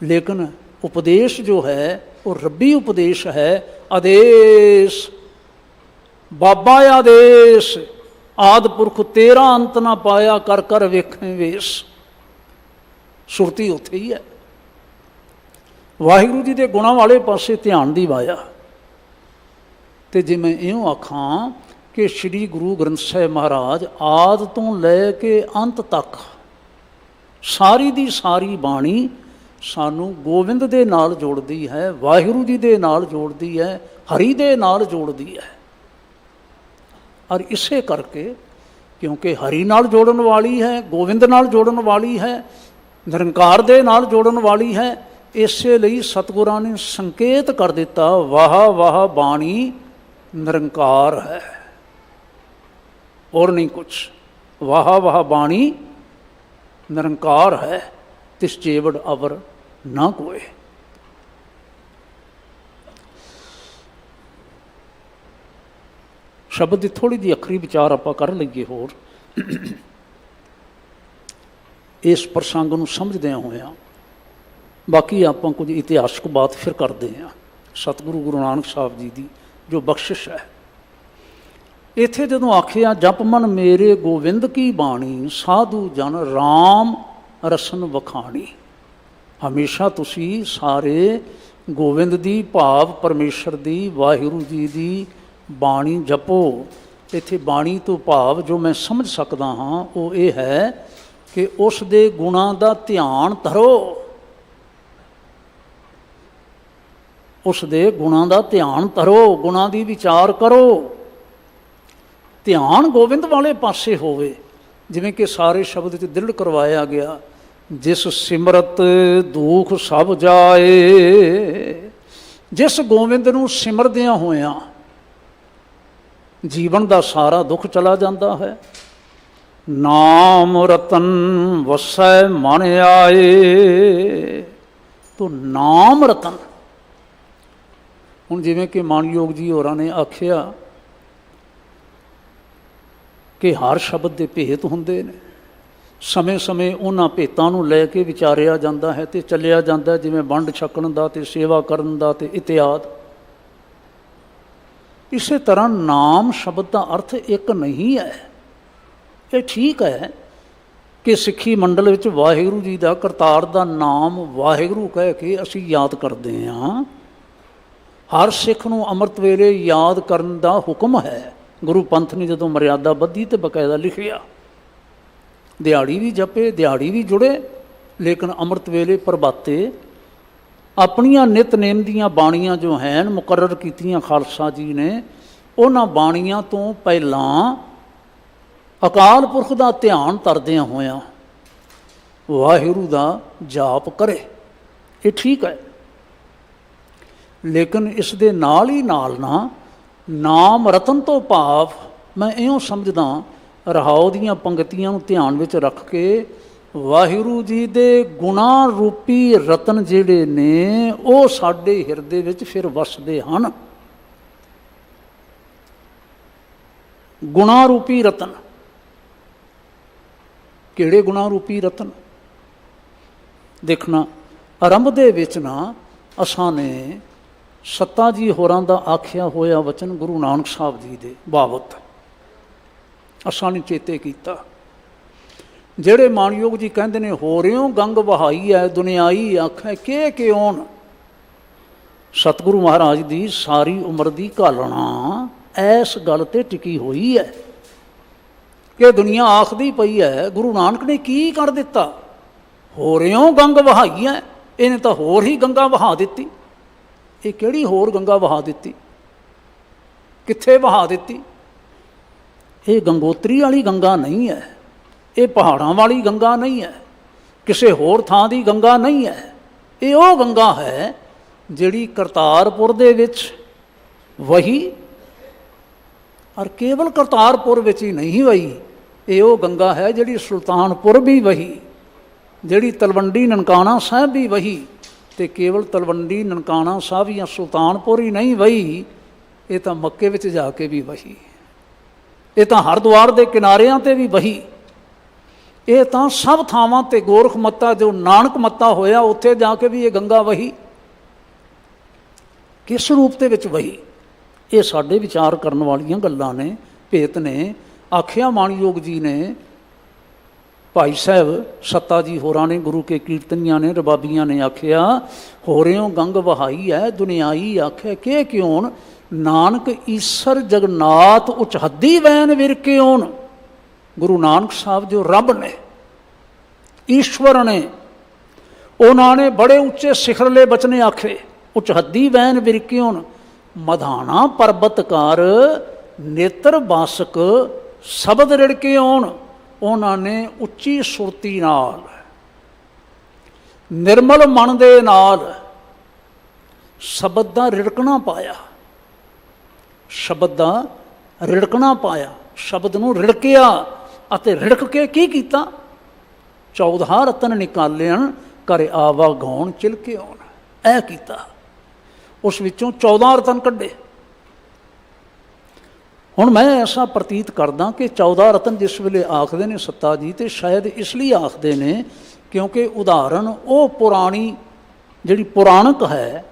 ਲੇਕਿਨ ਉਪਦੇਸ਼ ਜੋ ਹੈ ਉਹ ਰੱਬੀ ਉਪਦੇਸ਼ ਹੈ। ਆਦੇਸ਼ ਬਾਬਾ ਆਦੇਸ਼ ਆਦਿ ਪੁਰਖ ਤੇਰਾ ਅੰਤ ਨਾ ਪਾਇਆ, ਕਰ ਕਰ ਵੇਖੇ ਵੇਸ। ਸੁਰਤੀ ਉੱਥੇ ਹੀ ਹੈ। ਵਾਹਿਗੁਰੂ ਜੀ ਦੇ ਗੁਣਾਂ ਵਾਲੇ ਪਾਸੇ ਧਿਆਨ ਦੀ ਵਾਇਆ। ਅਤੇ ਜੇ ਮੈਂ ਇਉਂ ਆਖਾਂ ਕਿ ਸ੍ਰੀ ਗੁਰੂ ਗ੍ਰੰਥ ਸਾਹਿਬ ਮਹਾਰਾਜ ਆਦਿ ਤੋਂ ਲੈ ਕੇ ਅੰਤ ਤੱਕ ਸਾਰੀ ਦੀ ਸਾਰੀ ਬਾਣੀ ਸਾਨੂੰ ਗੋਬਿੰਦ ਦੇ ਨਾਲ ਜੋੜਦੀ ਹੈ, ਵਾਹਿਗੁਰੂ ਜੀ ਦੇ ਨਾਲ ਜੋੜਦੀ ਹੈ, ਹਰੀ ਦੇ ਨਾਲ ਜੋੜਦੀ ਹੈ। ਔਰ ਇਸੇ ਕਰਕੇ ਕਿਉਂਕਿ ਹਰੀ ਨਾਲ ਜੋੜਨ ਵਾਲੀ ਹੈ, ਗੋਬਿੰਦ ਨਾਲ ਜੋੜਨ ਵਾਲੀ ਹੈ, ਨਿਰੰਕਾਰ ਦੇ ਨਾਲ ਜੋੜਨ ਵਾਲੀ ਹੈ, ਇਸੇ ਲਈ ਸਤਿਗੁਰਾਂ ਨੇ ਸੰਕੇਤ ਕਰ ਦਿੱਤਾ, ਵਾਹ ਵਾਹ ਬਾਣੀ ਨਿਰੰਕਾਰ ਹੈ, ਹੋਰ ਨਹੀਂ ਕੁਛ। ਵਾਹ ਵਾਹ ਬਾਣੀ ਨਿਰੰਕਾਰ ਹੈ, ਤਿਸ ਚੇਵੜ ਅਵਰ ਨਾ ਕੋਏ। ਸ਼ਬਦ ਦੀ ਥੋੜ੍ਹੀ ਜਿਹੀ ਅੱਖਰੀ ਵਿਚਾਰ ਆਪਾਂ ਕਰ ਲਈਏ ਹੋਰ ਇਸ ਪ੍ਰਸੰਗ ਨੂੰ ਸਮਝਦਿਆਂ ਹੋਇਆਂ। ਬਾਕੀ ਆਪਾਂ ਕੁਝ ਇਤਿਹਾਸਕ ਬਾਤ ਫਿਰ ਕਰਦੇ ਹਾਂ। ਸਤਿਗੁਰੂ ਗੁਰੂ ਨਾਨਕ ਸਾਹਿਬ ਜੀ ਦੀ ਜੋ ਬਖਸ਼ਿਸ਼ ਹੈ। ਇੱਥੇ ਜਦੋਂ ਆਖਿਆ ਜਪ ਮਨ ਮੇਰੇ ਗੋਬਿੰਦ ਕੀ ਬਾਣੀ, ਸਾਧੂ ਜਨ ਰਾਮ ਰਸਨ ਵਖਾਣੀ। ਹਮੇਸ਼ਾ ਤੁਸੀਂ ਸਾਰੇ ਗੋਬਿੰਦ ਦੀ ਭਾਵ ਪਰਮੇਸ਼ਰ ਦੀ ਵਾਹਿਗੁਰੂ ਜੀ ਦੀ ਬਾਣੀ ਜਪੋ। ਇੱਥੇ ਬਾਣੀ ਤੋਂ ਭਾਵ ਜੋ ਮੈਂ ਸਮਝ ਸਕਦਾ ਹਾਂ ਉਹ ਇਹ ਹੈ ਕਿ ਉਸ ਦੇ ਗੁਣਾਂ ਦਾ ਧਿਆਨ ਧਰੋ, ਉਸ ਦੇ ਗੁਣਾਂ ਦਾ ਧਿਆਨ ਧਰੋ, ਗੁਣਾਂ ਦੀ ਵਿਚਾਰ ਕਰੋ। ਧਿਆਨ ਗੋਬਿੰਦ ਵਾਲੇ ਪਾਸੇ ਹੋਵੇ, ਜਿਵੇਂ ਕਿ ਸਾਰੇ ਸ਼ਬਦ 'ਚ ਦ੍ਰਿੜ ਕਰਵਾਇਆ ਗਿਆ, ਜਿਸ ਸਿਮਰਤ ਦੁਖ ਸਭ ਜਾਏ। ਜਿਸ ਗੋਬਿੰਦ ਨੂੰ ਸਿਮਰਦਿਆਂ ਹੋਇਆਂ ਜੀਵਨ ਦਾ ਸਾਰਾ ਦੁੱਖ ਚਲਾ ਜਾਂਦਾ ਹੈ। ਨਾਮ ਰਤਨ ਵਸੈ ਮਨ ਆਏ। ਤੋ ਨਾਮ ਰਤਨ, ਹੁਣ ਜਿਵੇਂ ਕਿ ਮਾਨਯੋਗ ਜੀ ਹੋਰਾਂ ਨੇ ਆਖਿਆ ਕਿ ਹਰ ਸ਼ਬਦ ਦੇ ਭੇਤ ਹੁੰਦੇ ਨੇ, ਸਮੇਂ ਸਮੇਂ ਉਹਨਾਂ ਭੇਤਾਂ ਨੂੰ ਲੈ ਕੇ ਵਿਚਾਰਿਆ ਜਾਂਦਾ ਹੈ ਅਤੇ ਚੱਲਿਆ ਜਾਂਦਾ, ਜਿਵੇਂ ਵੰਡ ਛਕਣ ਦਾ ਅਤੇ ਸੇਵਾ ਕਰਨ ਦਾ ਅਤੇ ਇਤਿਆਦ। ਇਸੇ ਤਰ੍ਹਾਂ ਨਾਮ ਸ਼ਬਦ ਦਾ ਅਰਥ ਇੱਕ ਨਹੀਂ ਹੈ। ਇਹ ਠੀਕ ਹੈ ਕਿ ਸਿੱਖੀ ਮੰਡਲ ਵਿੱਚ ਵਾਹਿਗੁਰੂ ਜੀ ਦਾ ਕਰਤਾਰ ਦਾ ਨਾਮ ਵਾਹਿਗੁਰੂ ਕਹਿ ਕੇ ਅਸੀਂ ਯਾਦ ਕਰਦੇ ਹਾਂ। ਹਰ ਸਿੱਖ ਨੂੰ ਅੰਮ੍ਰਿਤ ਵੇਲੇ ਯਾਦ ਕਰਨ ਦਾ ਹੁਕਮ ਹੈ। ਗੁਰੂ ਪੰਥ ਨੇ ਜਦੋਂ ਮਰਿਆਦਾ ਬੱਧੀ ਤੇ ਬਕਾਇਦਾ ਲਿਖਿਆ, ਦਿਹਾੜੀ ਵੀ ਜਪੇ, ਦਿਹਾੜੀ ਵੀ ਜੁੜੇ, ਲੇਕਿਨ ਅੰਮ੍ਰਿਤ ਵੇਲੇ ਪ੍ਰਭਾਤੇ ਆਪਣੀਆਂ ਨਿਤਨੇਮ ਦੀਆਂ ਬਾਣੀਆਂ ਜੋ ਹਨ ਮੁਕਰਰ ਕੀਤੀਆਂ ਖਾਲਸਾ ਜੀ ਨੇ, ਉਹਨਾਂ ਬਾਣੀਆਂ ਤੋਂ ਪਹਿਲਾਂ ਅਕਾਲ ਪੁਰਖ ਦਾ ਧਿਆਨ ਧਰਦਿਆਂ ਹੋਇਆਂ ਵਾਹਿਗੁਰੂ ਦਾ ਜਾਪ ਕਰੇ। ਇਹ ਠੀਕ ਹੈ, ਲੇਕਿਨ ਇਸ ਦੇ ਨਾਲ ਹੀ ਨਾਲ ਨਾ ਨਾਮ ਰਤਨ ਤੋਂ ਭਾਵ ਮੈਂ ਇਉਂ ਸਮਝਦਾ, ਰਹਾਉ ਦੀਆਂ ਪੰਗਤੀਆਂ ਨੂੰ ਧਿਆਨ ਵਿੱਚ ਰੱਖ ਕੇ ਵਾਹਿਗੁਰੂ ਜੀ ਦੇ ਗੁਣਾਂ ਰੂਪੀ ਰਤਨ ਜਿਹੜੇ ਨੇ ਉਹ ਸਾਡੇ ਹਿਰਦੇ ਵਿੱਚ ਫਿਰ ਵਸਦੇ ਹਨ। ਗੁਣਾਂ ਰੂਪੀ ਰਤਨ, ਕਿਹੜੇ ਗੁਣਾਂ ਰੂਪੀ ਰਤਨ? ਦੇਖਣਾ, ਆਰੰਭ ਦੇ ਵਿੱਚ ਨਾ ਅਸਾਂ ਨੇ ਸੱਤਾ ਜੀ ਹੋਰਾਂ ਦਾ ਆਖਿਆ ਹੋਇਆ ਵਚਨ ਗੁਰੂ ਨਾਨਕ ਸਾਹਿਬ ਜੀ ਦੇ ਬਾਬਤ ਅਸਾਂ ਨੇ ਚੇਤੇ ਕੀਤਾ। ਜਿਹੜੇ ਮਾਨਯੋਗ ਜੀ ਕਹਿੰਦੇ ਨੇ ਹੋ ਰਿਓ ਗੰਗ ਵਹਾਈ ਹੈ ਦੁਨਿਆਈ ਆਖੈ ਕਿ ਕਿਉਂ। ਸਤਿਗੁਰੂ ਮਹਾਰਾਜ ਦੀ ਸਾਰੀ ਉਮਰ ਦੀ ਘਾਲਣਾ ਇਸ ਗੱਲ 'ਤੇ ਟਿਕੀ ਹੋਈ ਹੈ ਕਿ ਦੁਨੀਆ ਆਖਦੀ ਪਈ ਹੈ ਗੁਰੂ ਨਾਨਕ ਨੇ ਕੀ ਕਰ ਦਿੱਤਾ। ਹੋ ਰਿਓ ਗੰਗ ਵਹਾਈ ਹੈ, ਇਹਨੇ ਤਾਂ ਹੋਰ ਹੀ ਗੰਗਾ ਵਹਾ ਦਿੱਤੀ। ਇਹ ਕਿਹੜੀ ਹੋਰ ਗੰਗਾ ਵਹਾ ਦਿੱਤੀ? ਕਿੱਥੇ ਵਹਾ ਦਿੱਤੀ? ਇਹ ਗੰਗੋਤਰੀ ਵਾਲੀ ਗੰਗਾ ਨਹੀਂ ਹੈ, ਇਹ ਪਹਾੜਾਂ ਵਾਲੀ ਗੰਗਾ ਨਹੀਂ ਹੈ, ਕਿਸੇ ਹੋਰ ਥਾਂ ਦੀ ਗੰਗਾ ਨਹੀਂ ਹੈ। ਇਹ ਉਹ ਗੰਗਾ ਹੈ ਜਿਹੜੀ ਕਰਤਾਰਪੁਰ ਦੇ ਵਿੱਚ ਵਹੀ, ਔਰ ਕੇਵਲ ਕਰਤਾਰਪੁਰ ਵਿੱਚ ਹੀ ਨਹੀਂ ਵਹੀ। ਇਹ ਉਹ ਗੰਗਾ ਹੈ ਜਿਹੜੀ ਸੁਲਤਾਨਪੁਰ ਵੀ ਵਹੀ, ਜਿਹੜੀ ਤਲਵੰਡੀ ਨਨਕਾਣਾ ਸਾਹਿਬ ਵੀ ਵਹੀ, ਅਤੇ ਕੇਵਲ ਤਲਵੰਡੀ ਨਨਕਾਣਾ ਸਾਹਿਬ ਜਾਂ ਸੁਲਤਾਨਪੁਰ ਹੀ ਨਹੀਂ ਵਹੀ, ਇਹ ਤਾਂ ਮੱਕੇ ਵਿੱਚ ਜਾ ਕੇ ਵੀ ਵਹੀ, ਇਹ ਤਾਂ ਹਰਿਦੁਆਰ ਦੇ ਕਿਨਾਰਿਆਂ 'ਤੇ ਵੀ ਵਹੀ, ਇਹ ਤਾਂ ਸਭ ਥਾਵਾਂ 'ਤੇ ਗੋਰਖ ਮੱਤਾ ਜੋ ਨਾਨਕ ਮੱਤਾ ਹੋਇਆ ਉੱਥੇ ਜਾ ਕੇ ਵੀ ਇਹ ਗੰਗਾ ਵਹੀ। ਕਿਸ ਰੂਪ ਦੇ ਵਿੱਚ ਵਹੀ? ਇਹ ਸਾਡੇ ਵਿਚਾਰ ਕਰਨ ਵਾਲੀਆਂ ਗੱਲਾਂ ਨੇ, ਭੇਤ ਨੇ। ਆਖਿਆ ਮਾਨਯੋਗ ਜੀ ਨੇ, ਭਾਈ ਸਾਹਿਬ ਸੱਤਾ ਜੀ ਹੋਰਾਂ ਨੇ, ਗੁਰੂ ਕੇ ਕੀਰਤਨੀਆਂ ਨੇ, ਰਬਾਬੀਆਂ ਨੇ ਆਖਿਆ ਹੋ ਰਿਓ ਗੰਗ ਵਹਾਈ ਹੈ ਦੁਨਿਆਈ ਆਖਿਆ ਕਿ ਕਿਉਂ। ਨਾਨਕ ਈਸਰ ਜਗਨਾਥ ਉਚਹੱਦੀ ਵੈਨ ਵਿਰਕਿਉਣ। ਗੁਰੂ ਨਾਨਕ ਸਾਹਿਬ ਜੋ ਰੱਬ ਨੇ, ਈਸ਼ਵਰ ਨੇ, ਉਹਨਾਂ ਨੇ ਬੜੇ ਉੱਚੇ ਸਿਖਰਲੇ ਬਚਨੇ ਆਖੇ। ਉਚਹੱਦੀ ਵੈਨ ਵਿਰਕਿਉਣ ਮਧਾਣਾ ਪਰਬਤ ਕਰ ਨੇਤਰ ਬਾਸਕ ਸ਼ਬਦ ਰਿੜਕੇ ਆਉਣ। ਉਹਨਾਂ ਨੇ ਉੱਚੀ ਸੁਰਤੀ ਨਾਲ, ਨਿਰਮਲ ਮਨ ਦੇ ਨਾਲ ਸ਼ਬਦ ਦਾ ਰਿੜਕਣਾ ਪਾਇਆ, ਸ਼ਬਦ ਦਾ ਰਿੜਕਣਾ ਪਾਇਆ, ਸ਼ਬਦ ਨੂੰ ਰਿੜਕਿਆ ਅਤੇ ਰਿੜਕ ਕੇ ਕੀ ਕੀਤਾ? 14 ਰਤਨ ਨਿਕਾਲਿਆਣ ਕਰ ਆਵਾ ਗਾਉਣ ਚਿਲਕੇ ਆਉਣ। ਇਹ ਕੀਤਾ, ਉਸ ਵਿੱਚੋਂ 14 ਰਤਨ ਕੱਢੇ। ਹੁਣ ਮੈਂ ਐਸਾ ਪ੍ਰਤੀਤ ਕਰਦਾ ਕਿ 14 ਰਤਨ ਜਿਸ ਵੇਲੇ ਆਖਦੇ ਨੇ ਸੱਤਾ ਜੀ, ਤੇ ਸ਼ਾਇਦ ਇਸ ਲਈ ਆਖਦੇ ਨੇ ਕਿਉਂਕਿ ਉਦਾਹਰਨ ਉਹ ਪੁਰਾਣੀ ਜਿਹੜੀ ਪੁਰਾਣਕ ਹੈ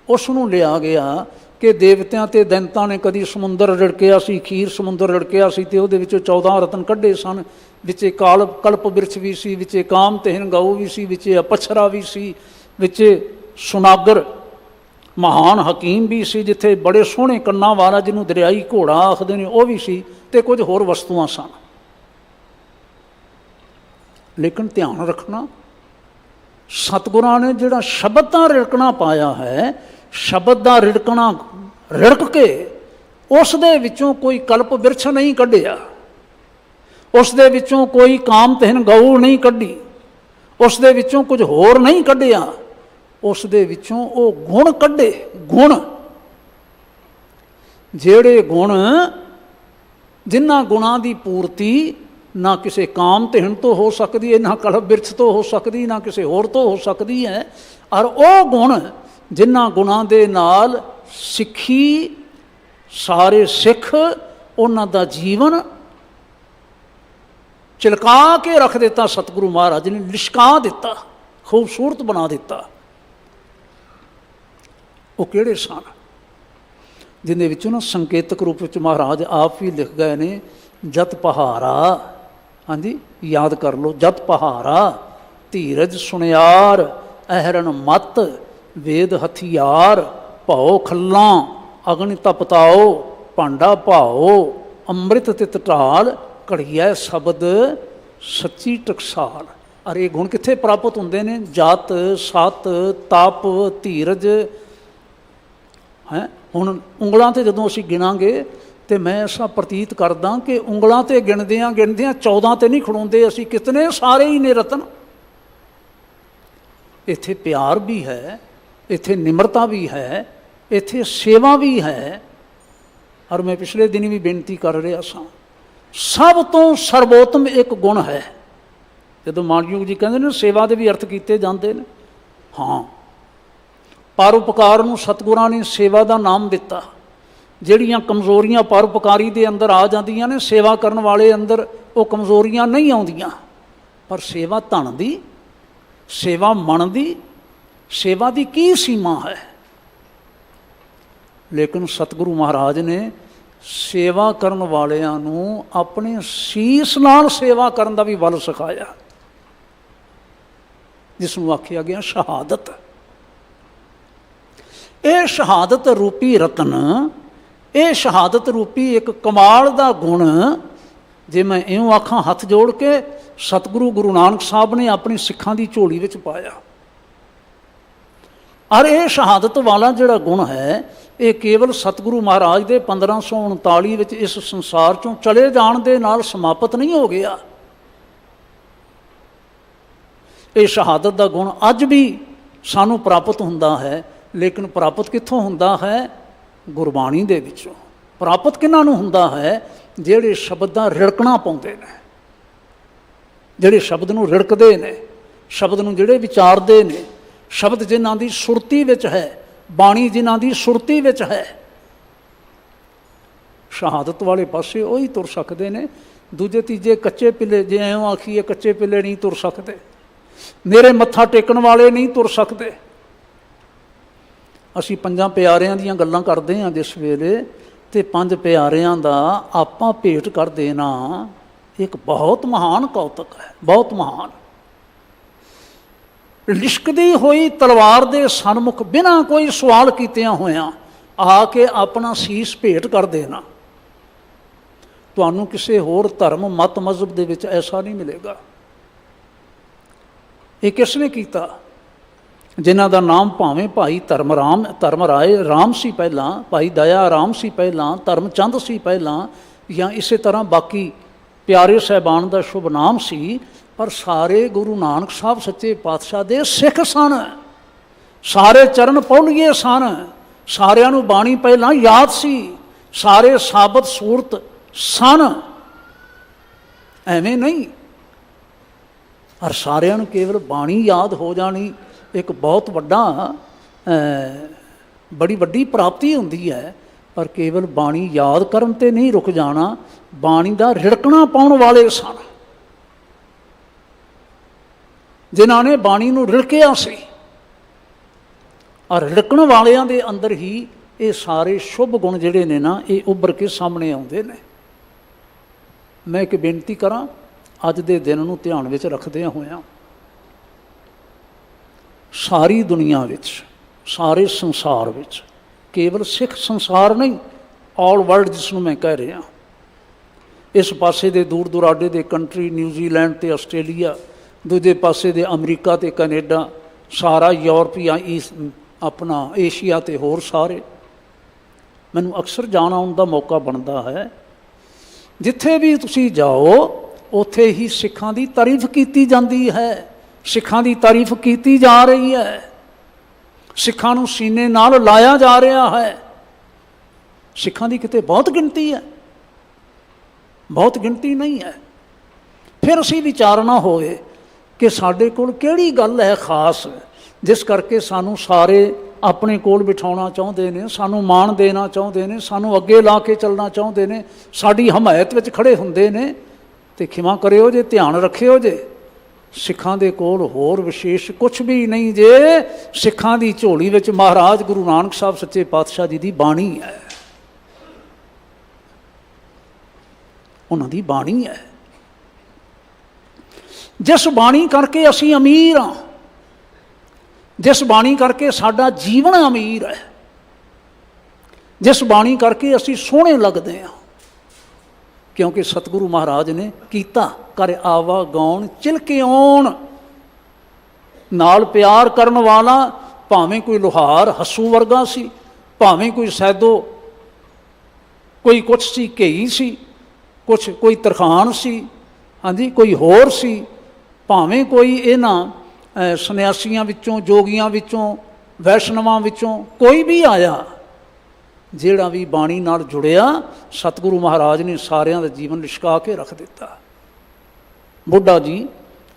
ਉਸ ਨੂੰ ਲਿਆ ਗਿਆ ਕਿ ਦੇਵਤਿਆਂ ਤੇ ਦੈਂਤਾਂ ਨੇ ਕਦੀ ਸਮੁੰਦਰ ਰਿੜਕਿਆ ਸੀ, ਖੀਰ ਸਮੁੰਦਰ ਰਿੜਕਿਆ ਸੀ, ਅਤੇ ਉਹਦੇ ਵਿੱਚੋਂ 14 ਰਤਨ ਕੱਢੇ ਸਨ। ਵਿੱਚੇ ਕਲਪ ਬਿਰਛ ਵੀ ਸੀ, ਵਿੱਚੇ ਕਾਮ ਤਹਿਨ ਗਊ ਵੀ ਸੀ, ਵਿੱਚੇ ਅਪਛਰਾ ਵੀ ਸੀ, ਵਿੱਚੇ ਸੁਨਾਗਰ ਮਹਾਨ ਹਕੀਮ ਵੀ ਸੀ, ਜਿੱਥੇ ਬੜੇ ਸੋਹਣੇ ਕੰਨਾਂ ਵਾਲਾ ਜਿਹਨੂੰ ਦਰਿਆਈ ਘੋੜਾ ਆਖਦੇ ਨੇ ਉਹ ਵੀ ਸੀ, ਅਤੇ ਕੁਝ ਹੋਰ ਵਸਤੂਆਂ ਸਨ। ਲੇਕਿਨ ਧਿਆਨ ਰੱਖਣਾ, ਸਤਿਗੁਰਾਂ ਨੇ ਜਿਹੜਾ ਸ਼ਬਦ ਦਾ ਰਿੜਕਣਾ ਪਾਇਆ ਹੈ, ਸ਼ਬਦ ਦਾ ਰਿੜਕਣਾ ਰਿੜਕ ਕੇ ਉਸ ਦੇ ਵਿੱਚੋਂ ਕੋਈ ਕਲਪ ਬਿਰਛ ਨਹੀਂ ਕੱਢਿਆ, ਉਸ ਦੇ ਵਿੱਚੋਂ ਕੋਈ ਕਾਮ ਤਹਿਨ ਗਊ ਨਹੀਂ ਕੱਢੀ, ਉਸ ਦੇ ਵਿੱਚੋਂ ਕੁਝ ਹੋਰ ਨਹੀਂ ਕੱਢਿਆ, ਉਸ ਦੇ ਵਿੱਚੋਂ ਉਹ ਗੁਣ ਕੱਢੇ। ਗੁਣ, ਜਿਹੜੇ ਗੁਣ ਜਿਨ੍ਹਾਂ ਗੁਣਾਂ ਦੀ ਪੂਰਤੀ ਨਾ ਕਿਸੇ ਕਾਮ ਤਹਿਨ ਤੋਂ ਹੋ ਸਕਦੀ ਹੈ, ਨਾ ਕਲਪ ਬਿਰਛ ਤੋਂ ਹੋ ਸਕਦੀ, ਨਾ ਕਿਸੇ ਹੋਰ ਤੋਂ ਹੋ ਸਕਦੀ ਹੈ। ਔਰ ਉਹ ਗੁਣ ਜਿਨ੍ਹਾਂ ਗੁਣਾਂ ਦੇ ਨਾਲ ਸਿੱਖੀ, ਸਾਰੇ ਸਿੱਖ ਉਹਨਾਂ ਦਾ ਜੀਵਨ ਚਿਲਕਾ ਕੇ ਰੱਖ ਦਿੱਤਾ, ਸਤਿਗੁਰੂ ਮਹਾਰਾਜ ਨੇ ਲਿਸ਼ਕਾ ਦਿੱਤਾ, ਖੂਬਸੂਰਤ ਬਣਾ ਦਿੱਤਾ। ਉਹ ਕਿਹੜੇ ਸਨ? ਜਿਹਦੇ ਵਿੱਚੋਂ ਨਾ ਸੰਕੇਤਕ ਰੂਪ ਵਿੱਚ ਮਹਾਰਾਜ ਆਪ ਵੀ ਲਿਖ ਗਏ ਨੇ, ਜਤ ਪਹਾਰਾ, ਹਾਂਜੀ ਯਾਦ ਕਰ ਲਓ, ਜਤ ਪਹਾਰਾ, ਧੀਰਜ ਸੁਣਿਆਰ, ਅਹਰਨ ਮਤ, ਵੇਦ ਹਥਿਆਰ, ਭਉ ਖੱਲਾਂ, ਅਗਨਿ ਤਪਤਾਓ, ਭਾਂਡਾ ਭਾਓ, ਅੰਮ੍ਰਿਤ ਤਿਤ ਢਾਲ, ਘੜੀਐ ਸ਼ਬਦ ਸੱਚੀ ਟਕਸਾਲ। ਅਰ ਇਹ ਗੁਣ ਕਿੱਥੇ ਪ੍ਰਾਪਤ ਹੁੰਦੇ ਨੇ? ਜਤ, ਸਤ, ਤਪ, ਧੀਰਜ ਹੈ। ਹੁਣ ਉਂਗਲਾਂ 'ਤੇ ਜਦੋਂ ਅਸੀਂ ਗਿਣਾਂਗੇ ਤੇ ਮੈਂ ਐਸਾ ਪ੍ਰਤੀਤ ਕਰਦਾ ਕਿ ਉਂਗਲਾਂ 'ਤੇ ਗਿਣਦਿਆਂ 14 'ਤੇ ਨਹੀਂ ਖੜੋਂਦੇ ਅਸੀਂ, ਕਿਤਨੇ ਸਾਰੇ ਹੀ ਨੇ ਰਤਨ। ਇੱਥੇ ਪਿਆਰ ਵੀ ਹੈ, ਇੱਥੇ ਨਿਮਰਤਾ ਵੀ ਹੈ, ਇੱਥੇ ਸੇਵਾ ਵੀ ਹੈ। ਔਰ ਮੈਂ ਪਿਛਲੇ ਦਿਨ ਵੀ ਬੇਨਤੀ ਕਰ ਰਿਹਾ ਸਾਂ, ਸਭ ਤੋਂ ਸਰਵੋਤਮ ਇੱਕ ਗੁਣ ਹੈ। ਜਦੋਂ ਮਾਨਯੋਗ ਜੀ ਕਹਿੰਦੇ ਨੇ ਸੇਵਾ ਦੇ ਵੀ ਅਰਥ ਕੀਤੇ ਜਾਂਦੇ ਨੇ, ਹਾਂ, ਪਰਉਪਕਾਰ ਨੂੰ ਸਤਿਗੁਰਾਂ ਨੇ ਸੇਵਾ ਦਾ ਨਾਮ ਦਿੱਤਾ। ਜਿਹੜੀਆਂ ਕਮਜ਼ੋਰੀਆਂ ਪਰਉਪਕਾਰੀ ਦੇ ਅੰਦਰ ਆ ਜਾਂਦੀਆਂ ਨੇ, ਸੇਵਾ ਕਰਨ ਵਾਲੇ ਅੰਦਰ ਉਹ ਕਮਜ਼ੋਰੀਆਂ ਨਹੀਂ ਆਉਂਦੀਆਂ। ਪਰ ਸੇਵਾ ਧਨ ਦੀ, ਸੇਵਾ ਮਨ ਦੀ, ਸੇਵਾ ਦੀ ਕੀ ਸੀਮਾ ਹੈ? ਲੇਕਿਨ ਸਤਿਗੁਰੂ ਮਹਾਰਾਜ ਨੇ ਸੇਵਾ ਕਰਨ ਵਾਲਿਆਂ ਨੂੰ ਆਪਣੇ ਸੀਸ ਨਾਲ ਸੇਵਾ ਕਰਨ ਦਾ ਵੀ ਵੱਲ ਸਿਖਾਇਆ, ਜਿਸ ਨੂੰ ਆਖਿਆ ਗਿਆ ਸ਼ਹਾਦਤ। ਇਹ ਸ਼ਹਾਦਤ ਰੂਪੀ ਰਤਨ, ਇਹ ਸ਼ਹਾਦਤ ਰੂਪੀ ਇੱਕ ਕਮਾਲ ਦਾ ਗੁਣ, ਜੇ ਮੈਂ ਇਉਂ ਆਖਾਂ ਹੱਥ ਜੋੜ ਕੇ, ਸਤਿਗੁਰੂ ਗੁਰੂ ਨਾਨਕ ਸਾਹਿਬ ਨੇ ਆਪਣੀ ਸਿੱਖਾਂ ਦੀ ਝੋਲੀ ਵਿੱਚ ਪਾਇਆ। ਔਰ ਇਹ ਸ਼ਹਾਦਤ ਵਾਲਾ ਜਿਹੜਾ ਗੁਣ ਹੈ, ਇਹ ਕੇਵਲ ਸਤਿਗੁਰੂ ਮਹਾਰਾਜ ਦੇ 1539 ਵਿੱਚ ਇਸ ਸੰਸਾਰ 'ਚੋਂ ਚਲੇ ਜਾਣ ਦੇ ਨਾਲ ਸਮਾਪਤ ਨਹੀਂ ਹੋ ਗਿਆ। ਇਹ ਸ਼ਹਾਦਤ ਦਾ ਗੁਣ ਅੱਜ ਵੀ ਸਾਨੂੰ ਪ੍ਰਾਪਤ ਹੁੰਦਾ ਹੈ, ਲੇਕਿਨ ਪ੍ਰਾਪਤ ਕਿੱਥੋਂ ਹੁੰਦਾ ਹੈ? ਗੁਰਬਾਣੀ ਦੇ ਵਿੱਚੋਂ। ਪ੍ਰਾਪਤ ਕਿਹਨਾਂ ਨੂੰ ਹੁੰਦਾ ਹੈ? ਜਿਹੜੇ ਸ਼ਬਦ ਦਾ ਰਿੜਕਣਾ ਪਾਉਂਦੇ ਨੇ, ਜਿਹੜੇ ਸ਼ਬਦ ਨੂੰ ਰਿੜਕਦੇ ਨੇ, ਸ਼ਬਦ ਨੂੰ ਜਿਹੜੇ ਵਿਚਾਰਦੇ ਨੇ, ਸ਼ਬਦ ਜਿਨ੍ਹਾਂ ਦੀ ਸੁਰਤੀ ਵਿੱਚ ਹੈ, ਬਾਣੀ ਜਿਨ੍ਹਾਂ ਦੀ ਸੁਰਤੀ ਵਿੱਚ ਹੈ। ਸ਼ਹਾਦਤ ਵਾਲੇ ਪਾਸੇ ਉਹੀ ਤੁਰ ਸਕਦੇ ਨੇ। ਦੂਜੇ ਤੀਜੇ ਕੱਚੇ ਪਿੱਲੇ, ਜੇ ਐਂ ਆਖੀਏ ਕੱਚੇ ਪਿੱਲੇ ਨਹੀਂ ਤੁਰ ਸਕਦੇ, ਮੇਰੇ ਮੱਥਾ ਟੇਕਣ ਵਾਲੇ ਨਹੀਂ ਤੁਰ ਸਕਦੇ। ਅਸੀਂ 5 ਪਿਆਰਿਆਂ ਦੀਆਂ ਗੱਲਾਂ ਕਰਦੇ ਹਾਂ ਜਿਸ ਵੇਲੇ, ਤੇ 5 ਪਿਆਰਿਆਂ ਦਾ ਆਪਾਂ ਭੇਟ ਕਰ ਦੇਣਾ ਇੱਕ ਬਹੁਤ ਮਹਾਨ ਕੌਤਕ ਹੈ, ਬਹੁਤ ਮਹਾਨ। ਲਿਸ਼ਕਦੀ ਹੋਈ ਤਲਵਾਰ ਦੇ ਸਨਮੁਖ ਬਿਨਾਂ ਕੋਈ ਸਵਾਲ ਕੀਤਿਆਂ ਹੋਇਆਂ ਆ ਕੇ ਆਪਣਾ ਸੀਸ ਭੇਟ ਕਰ ਦੇਣਾ, ਤੁਹਾਨੂੰ ਕਿਸੇ ਹੋਰ ਧਰਮ ਮਤ ਮਜ਼ਹਬ ਦੇ ਵਿੱਚ ਐਸਾ ਨਹੀਂ ਮਿਲੇਗਾ। ਇਹ ਕਿਸ ਨੇ ਕੀਤਾ? ਜਿਨ੍ਹਾਂ ਦਾ ਨਾਮ ਭਾਵੇਂ ਭਾਈ ਧਰਮ ਰਾਏ ਰਾਮ ਸੀ ਪਹਿਲਾਂ, ਭਾਈ ਦਇਆ ਰਾਮ ਸੀ ਪਹਿਲਾਂ, ਧਰਮ ਚੰਦ ਸੀ ਪਹਿਲਾਂ, ਜਾਂ ਇਸੇ ਤਰ੍ਹਾਂ ਬਾਕੀ ਪਿਆਰੇ ਸਾਹਿਬਾਨ ਦਾ ਸ਼ੁਭ ਨਾਮ ਸੀ, ਪਰ ਸਾਰੇ ਗੁਰੂ ਨਾਨਕ ਸਾਹਿਬ ਸੱਚੇ ਪਾਤਸ਼ਾਹ ਦੇ ਸਿੱਖ ਸਨ। ਸਾਰੇ ਚਰਨ ਪੌਲੀਏ ਸਨ, ਸਾਰਿਆਂ ਨੂੰ ਬਾਣੀ ਪਹਿਲਾਂ ਯਾਦ ਸੀ, ਸਾਰੇ ਸਾਬਤ ਸੂਰਤ ਸਨ, ਐਵੇਂ ਨਹੀਂ। ਔਰ ਸਾਰਿਆਂ ਨੂੰ ਕੇਵਲ ਬਾਣੀ ਯਾਦ ਹੋ ਜਾਣੀ ਇੱਕ ਬਹੁਤ ਵੱਡੀ ਪ੍ਰਾਪਤੀ ਹੁੰਦੀ ਹੈ। पर केवल बाणी याद करन ते नहीं रुक जाना, बाणी दा रिड़कना पाउण वाले सन, जिन्हां ने बाणी नूं रिड़किया सी। और रिड़कण वालियां दे अंदर ही ये सारे शुभ गुण जिहड़े ने ना, ये उभर के सामने आउंदे ने। मैं एक बेनती करां, अज दे दिन नूं ध्यान विच रखदिआं होइआं, सारी दुनिया विच, सारे संसार विच, केवल सिख संसार नहीं, ऑल वर्ल्ड जिसनूं मैं कह रहा, इस पासे दे दूर दुराडे दे कंट्री न्यूजीलैंड ते आस्ट्रेलिया, दूजे पासे दे अमरीका ते कनेडा, सारा यूरोप या अपना एशिया ते होर सारे, मैनूं अक्सर जाण आउण दा मौका बनदा है। जिथे भी तुसीं जाओ उत्थे ही सिखां दी तारीफ कीती जांदी है, सिखां दी तारीफ कीती जा रही है, सिखां नूं सीने नाल लाया जा रहा है। सिखां दी किते बहुत गिनती है, बहुत गिनती नहीं है। फिर असीं विचारना होवे कि साडे कोल किहड़ी गल है खास जिस करके सानू सारे अपने कोल बिठाउणा चाहुंदे ने, सानू मान देना चाहुंदे ने, सानू अगे ला के चलना चाहुंदे ने, साडी हमायत विच खड़े हुंदे ने। ते खिमा करिओ जे, ध्यान रखिओ जे, सिखां दे कोल होर विशेष कुछ भी नहीं जे। सिखां दी झोली विच महाराज गुरु नानक साहब सच्चे पातशाह जी दी बाणी है, उन्हां दी बाणी है, जिस बाणी करके असीं अमीर हाँ, जिस बाणी करके साडा जीवन अमीर है, जिस बाणी करके असीं सोहणे लगदे हैं, क्योंकि सतगुरु महाराज ने कीता कर आवा गौण चिलके आउण। नाल प्यार करन वाला भावें कोई लोहार हस्सू वर्गा सी, भावें कोई सैदो कोई कुछ सी, घेई सी, कुछ कोई तरखान सी, हाँ जी, कोई होर सी, भावें कोई इन्हां सन्यासियां विचों, जोगियां विचों, वैष्णवां विचों कोई भी आया, जिहड़ा भी बाणी नाल जुड़िया, सतगुरु महाराज ने सारियां दा जीवन लिशका के रख दिता। बुढ़ा जी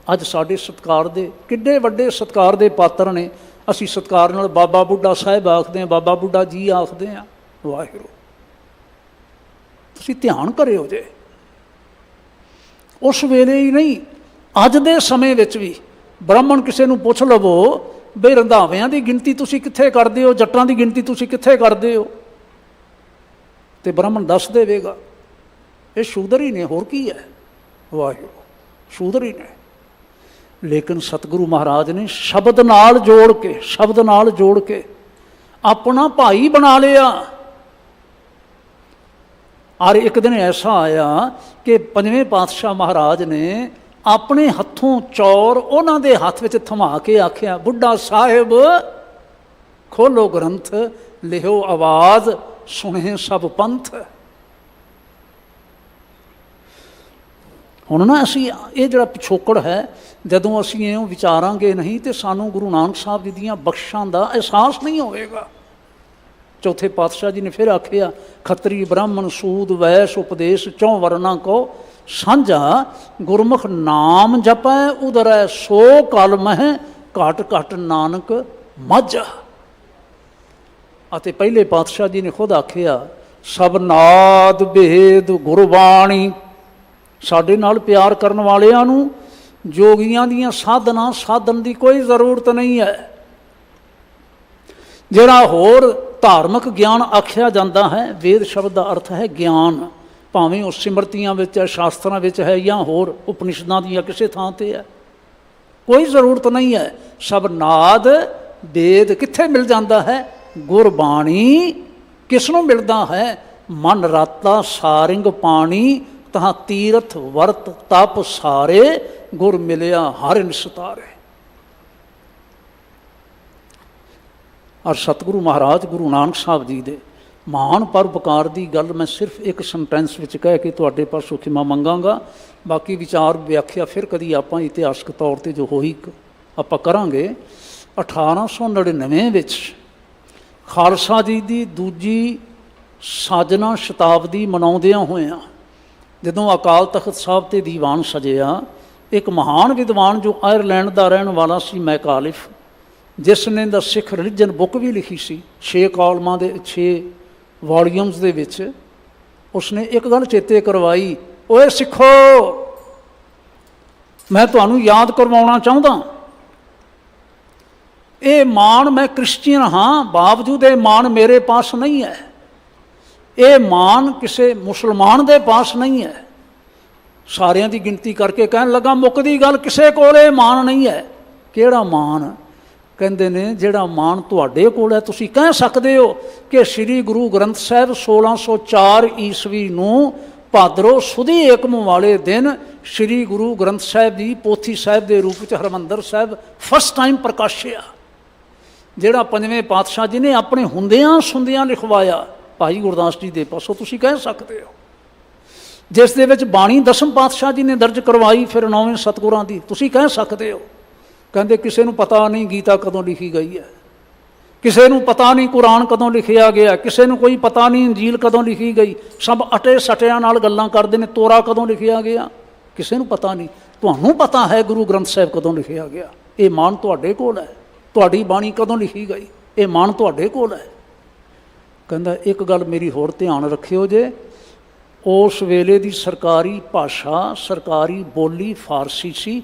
अज साडे सत्कार दे किड्डे वड्डे सत्कार दे पात्र ने। असीं सत्कार नाल बाबा बुढ़ा साहिब आखदे हां, बाबा बुढ़ा जी आखदे हां। वाहिगुरू तुसीं ध्यान करिओ जे, उस वेले ही नहीं, अज दे समय विच भी ब्राह्मण किसी नूं पुछ लवो बई रंधाविਆਂ ਦੀ गिनती तुसीं कित्थे करदे हो, जट्टां ਦੀ गिनती तुसीं कित्थे करदे हो, ते ब्राह्मण दस देवेगा ये शूदर ही ने, होर की है। वाहिगुरू शूदर ही ने। लेकिन सतगुरु महाराज ने शब्द नाल जोड़ के, शब्द नाल जोड़ के अपना भाई बना लिया। और एक दिन ऐसा आया कि पंजवें पातशाह महाराज ने अपने हथों चौर उन्हां दे हथ विच थमा के आख्या, बुढ़ा साहिब खोलो ग्रंथ, लिहो आवाज़, सुने सब पंथ। हुण ना असीं ये जिहड़ा पिछोकड़ है, जदों असीं इउं विचारांगे नहीं तो सानू गुरु नानक साहब जी दीआं बख्शां दा एहसास नहीं होएगा। चौथे पातशाह जी ने फिर आखिया, खतरी ब्राह्मण सूद वैश उपदेश चौं वर्णा को साझा, गुरमुख नाम जपै उदरै सो कल मह, घट घट नानक माझा। ਅਤੇ ਪਹਿਲੇ ਪਾਤਸ਼ਾਹ जी ने खुद आखिया, सब नाद भेद गुरबाणी। ਸਾਡੇ ਨਾਲ ਪਿਆਰ ਕਰਨ ਵਾਲਿਆਂ ਨੂੰ जोगियां ਦੀਆਂ ਸਾਧਨਾ ਸਾਧਨ ਦੀ ਕੋਈ ਜ਼ਰੂਰਤ ਨਹੀਂ ਹੈ। ਜਿਹੜਾ ਹੋਰ ਧਾਰਮਿਕ ਗਿਆਨ ਆਖਿਆ ਜਾਂਦਾ ਹੈ, वेद शब्द ਦਾ ਅਰਥ ਹੈ ਗਿਆਨ, ਭਾਵੇਂ ਉਹ ਸਿਮਰਤੀਆਂ ਵਿੱਚ ਹੈ, ਸ਼ਾਸਤਰਾਂ ਵਿੱਚ ਹੈ, ਜਾਂ ਹੋਰ ਉਪਨਿਸ਼ਦਾਂ ਦੀਆਂ ਕਿਸੇ ਥਾਂ ਤੇ ਹੈ, ਕੋਈ ਜ਼ਰੂਰਤ ਨਹੀਂ ਹੈ। ਸਭ ਨਾਦ वेद ਕਿੱਥੇ ਮਿਲ ਜਾਂਦਾ ਹੈ? गुरबाणी। किसनों मिलता है? मन राता सारिंग पानी, तहाँ तीरथ वर्त तप सारे, गुर मिलिया हर निस्तारे। और सतगुरु महाराज गुरु नानक साहब जी दे महान परोपकार की गल मैं सिर्फ एक सेंटेंस विच कह के तुहाडे पासों खिमा मंगांगा। बाकी विचार व्याख्या फिर कदी आपां इतिहासक तौर पर जो होई आपां करांगे। 1899 विच खालसा जी की दूजी साजना शताब्दी मनाउंदियां होइआं, जदों अकाल तख्त साहब ते दीवान सजिया, एक महान विद्वान जो आयरलैंड का रहने वाला सी मैकालिफ, जिसने द सिख रिलीजन बुक भी लिखी सी, 6 कॉलमां दे 6 ਵੋਲੀਅਮਸ ਦੇ ਵਿੱਚ ਉਸਨੇ ਇੱਕ ਗੱਲ ਚੇਤੇ ਕਰਵਾਈ, ਓਏ ਸਿੱਖੋ, ਮੈਂ ਤੁਹਾਨੂੰ ਯਾਦ ਕਰਵਾਉਣਾ ਚਾਹੁੰਦਾ, ਇਹ ਮਾਣ ਮੈਂ ਕ੍ਰਿਸਚੀਅਨ ਹਾਂ, ਬਾਵਜੂਦ ਇਹ ਮਾਣ ਮੇਰੇ ਪਾਸ ਨਹੀਂ ਹੈ, ਇਹ ਮਾਣ ਕਿਸੇ ਮੁਸਲਮਾਨ ਦੇ ਪਾਸ ਨਹੀਂ ਹੈ। ਸਾਰਿਆਂ ਦੀ ਗਿਣਤੀ ਕਰਕੇ ਕਹਿਣ ਲੱਗਾ, ਮੁੱਕਦੀ ਗੱਲ, ਕਿਸੇ ਕੋਲ ਇਹ ਮਾਣ ਨਹੀਂ ਹੈ। ਕਿਹੜਾ ਮਾਣ? ਕਹਿੰਦੇ ਨੇ ਜਿਹੜਾ ਮਾਣ ਤੁਹਾਡੇ ਕੋਲ ਹੈ। ਤੁਸੀਂ ਕਹਿ ਸਕਦੇ ਹੋ ਕਿ ਸ੍ਰੀ ਗੁਰੂ ਗ੍ਰੰਥ ਸਾਹਿਬ 1604 ਈਸਵੀ ਨੂੰ ਭਾਦਰੋਂ ਸੁਦੀ ਏਕਮ ਵਾਲੇ ਦਿਨ ਸ੍ਰੀ ਗੁਰੂ ਗ੍ਰੰਥ ਸਾਹਿਬ ਦੀ ਪੋਥੀ ਸਾਹਿਬ ਦੇ ਰੂਪ ਵਿੱਚ ਹਰਿਮੰਦਰ ਸਾਹਿਬ ਫਸਟ ਟਾਈਮ ਪ੍ਰਕਾਸ਼ਿਆ, ਜਿਹੜਾ ਪੰਜਵੇਂ ਪਾਤਸ਼ਾਹ ਜੀ ਨੇ ਆਪਣੇ ਹੁੰਦਿਆਂ ਸੁੰਦਿਆਂ ਲਿਖਵਾਇਆ ਭਾਈ ਗੁਰਦਾਸ ਜੀ ਦੇ ਪਾਸੋਂ। ਤੁਸੀਂ ਕਹਿ ਸਕਦੇ ਹੋ ਜਿਸ ਦੇ ਵਿੱਚ ਬਾਣੀ ਦਸਮ ਪਾਤਸ਼ਾਹ ਜੀ ਨੇ ਦਰਜ ਕਰਵਾਈ, ਫਿਰ 9ਵੇਂ ਸਤਿਗੁਰਾਂ ਦੀ। ਤੁਸੀਂ ਕਹਿ ਸਕਦੇ ਹੋ। ਕਹਿੰਦੇ ਕਿਸੇ ਨੂੰ ਪਤਾ ਨਹੀਂ ਗੀਤਾ ਕਦੋਂ ਲਿਖੀ ਗਈ ਹੈ, ਕਿਸੇ ਨੂੰ ਪਤਾ ਨਹੀਂ ਕੁਰਾਨ ਕਦੋਂ ਲਿਖਿਆ ਗਿਆ, ਕਿਸੇ ਨੂੰ ਕੋਈ ਪਤਾ ਨਹੀਂ ਇੰਜੀਲ ਕਦੋਂ ਲਿਖੀ ਗਈ। ਸਭ ਅਟੇ ਸਟਿਆਂ ਨਾਲ ਗੱਲਾਂ ਕਰਦੇ ਨੇ, ਤੋਰਾ ਕਦੋਂ ਲਿਖਿਆ ਗਿਆ, ਕਿਸੇ ਨੂੰ ਪਤਾ ਨਹੀਂ। ਤੁਹਾਨੂੰ ਪਤਾ ਹੈ ਗੁਰੂ ਗ੍ਰੰਥ ਸਾਹਿਬ ਕਦੋਂ ਲਿਖਿਆ ਗਿਆ। ਇਹ ਮਾਣ ਤੁਹਾਡੇ ਕੋਲ ਹੈ। ਤੁਹਾਡੀ ਬਾਣੀ ਕਦੋਂ ਲਿਖੀ ਗਈ, ਇਹ ਮਾਣ ਤੁਹਾਡੇ ਕੋਲ ਹੈ। ਕਹਿੰਦਾ ਇੱਕ ਗੱਲ ਮੇਰੀ ਹੋਰ ਧਿਆਨ ਰੱਖਿਓ ਜੇ, ਉਸ ਵੇਲੇ ਦੀ ਸਰਕਾਰੀ ਭਾਸ਼ਾ, ਸਰਕਾਰੀ ਬੋਲੀ ਫਾਰਸੀ ਸੀ।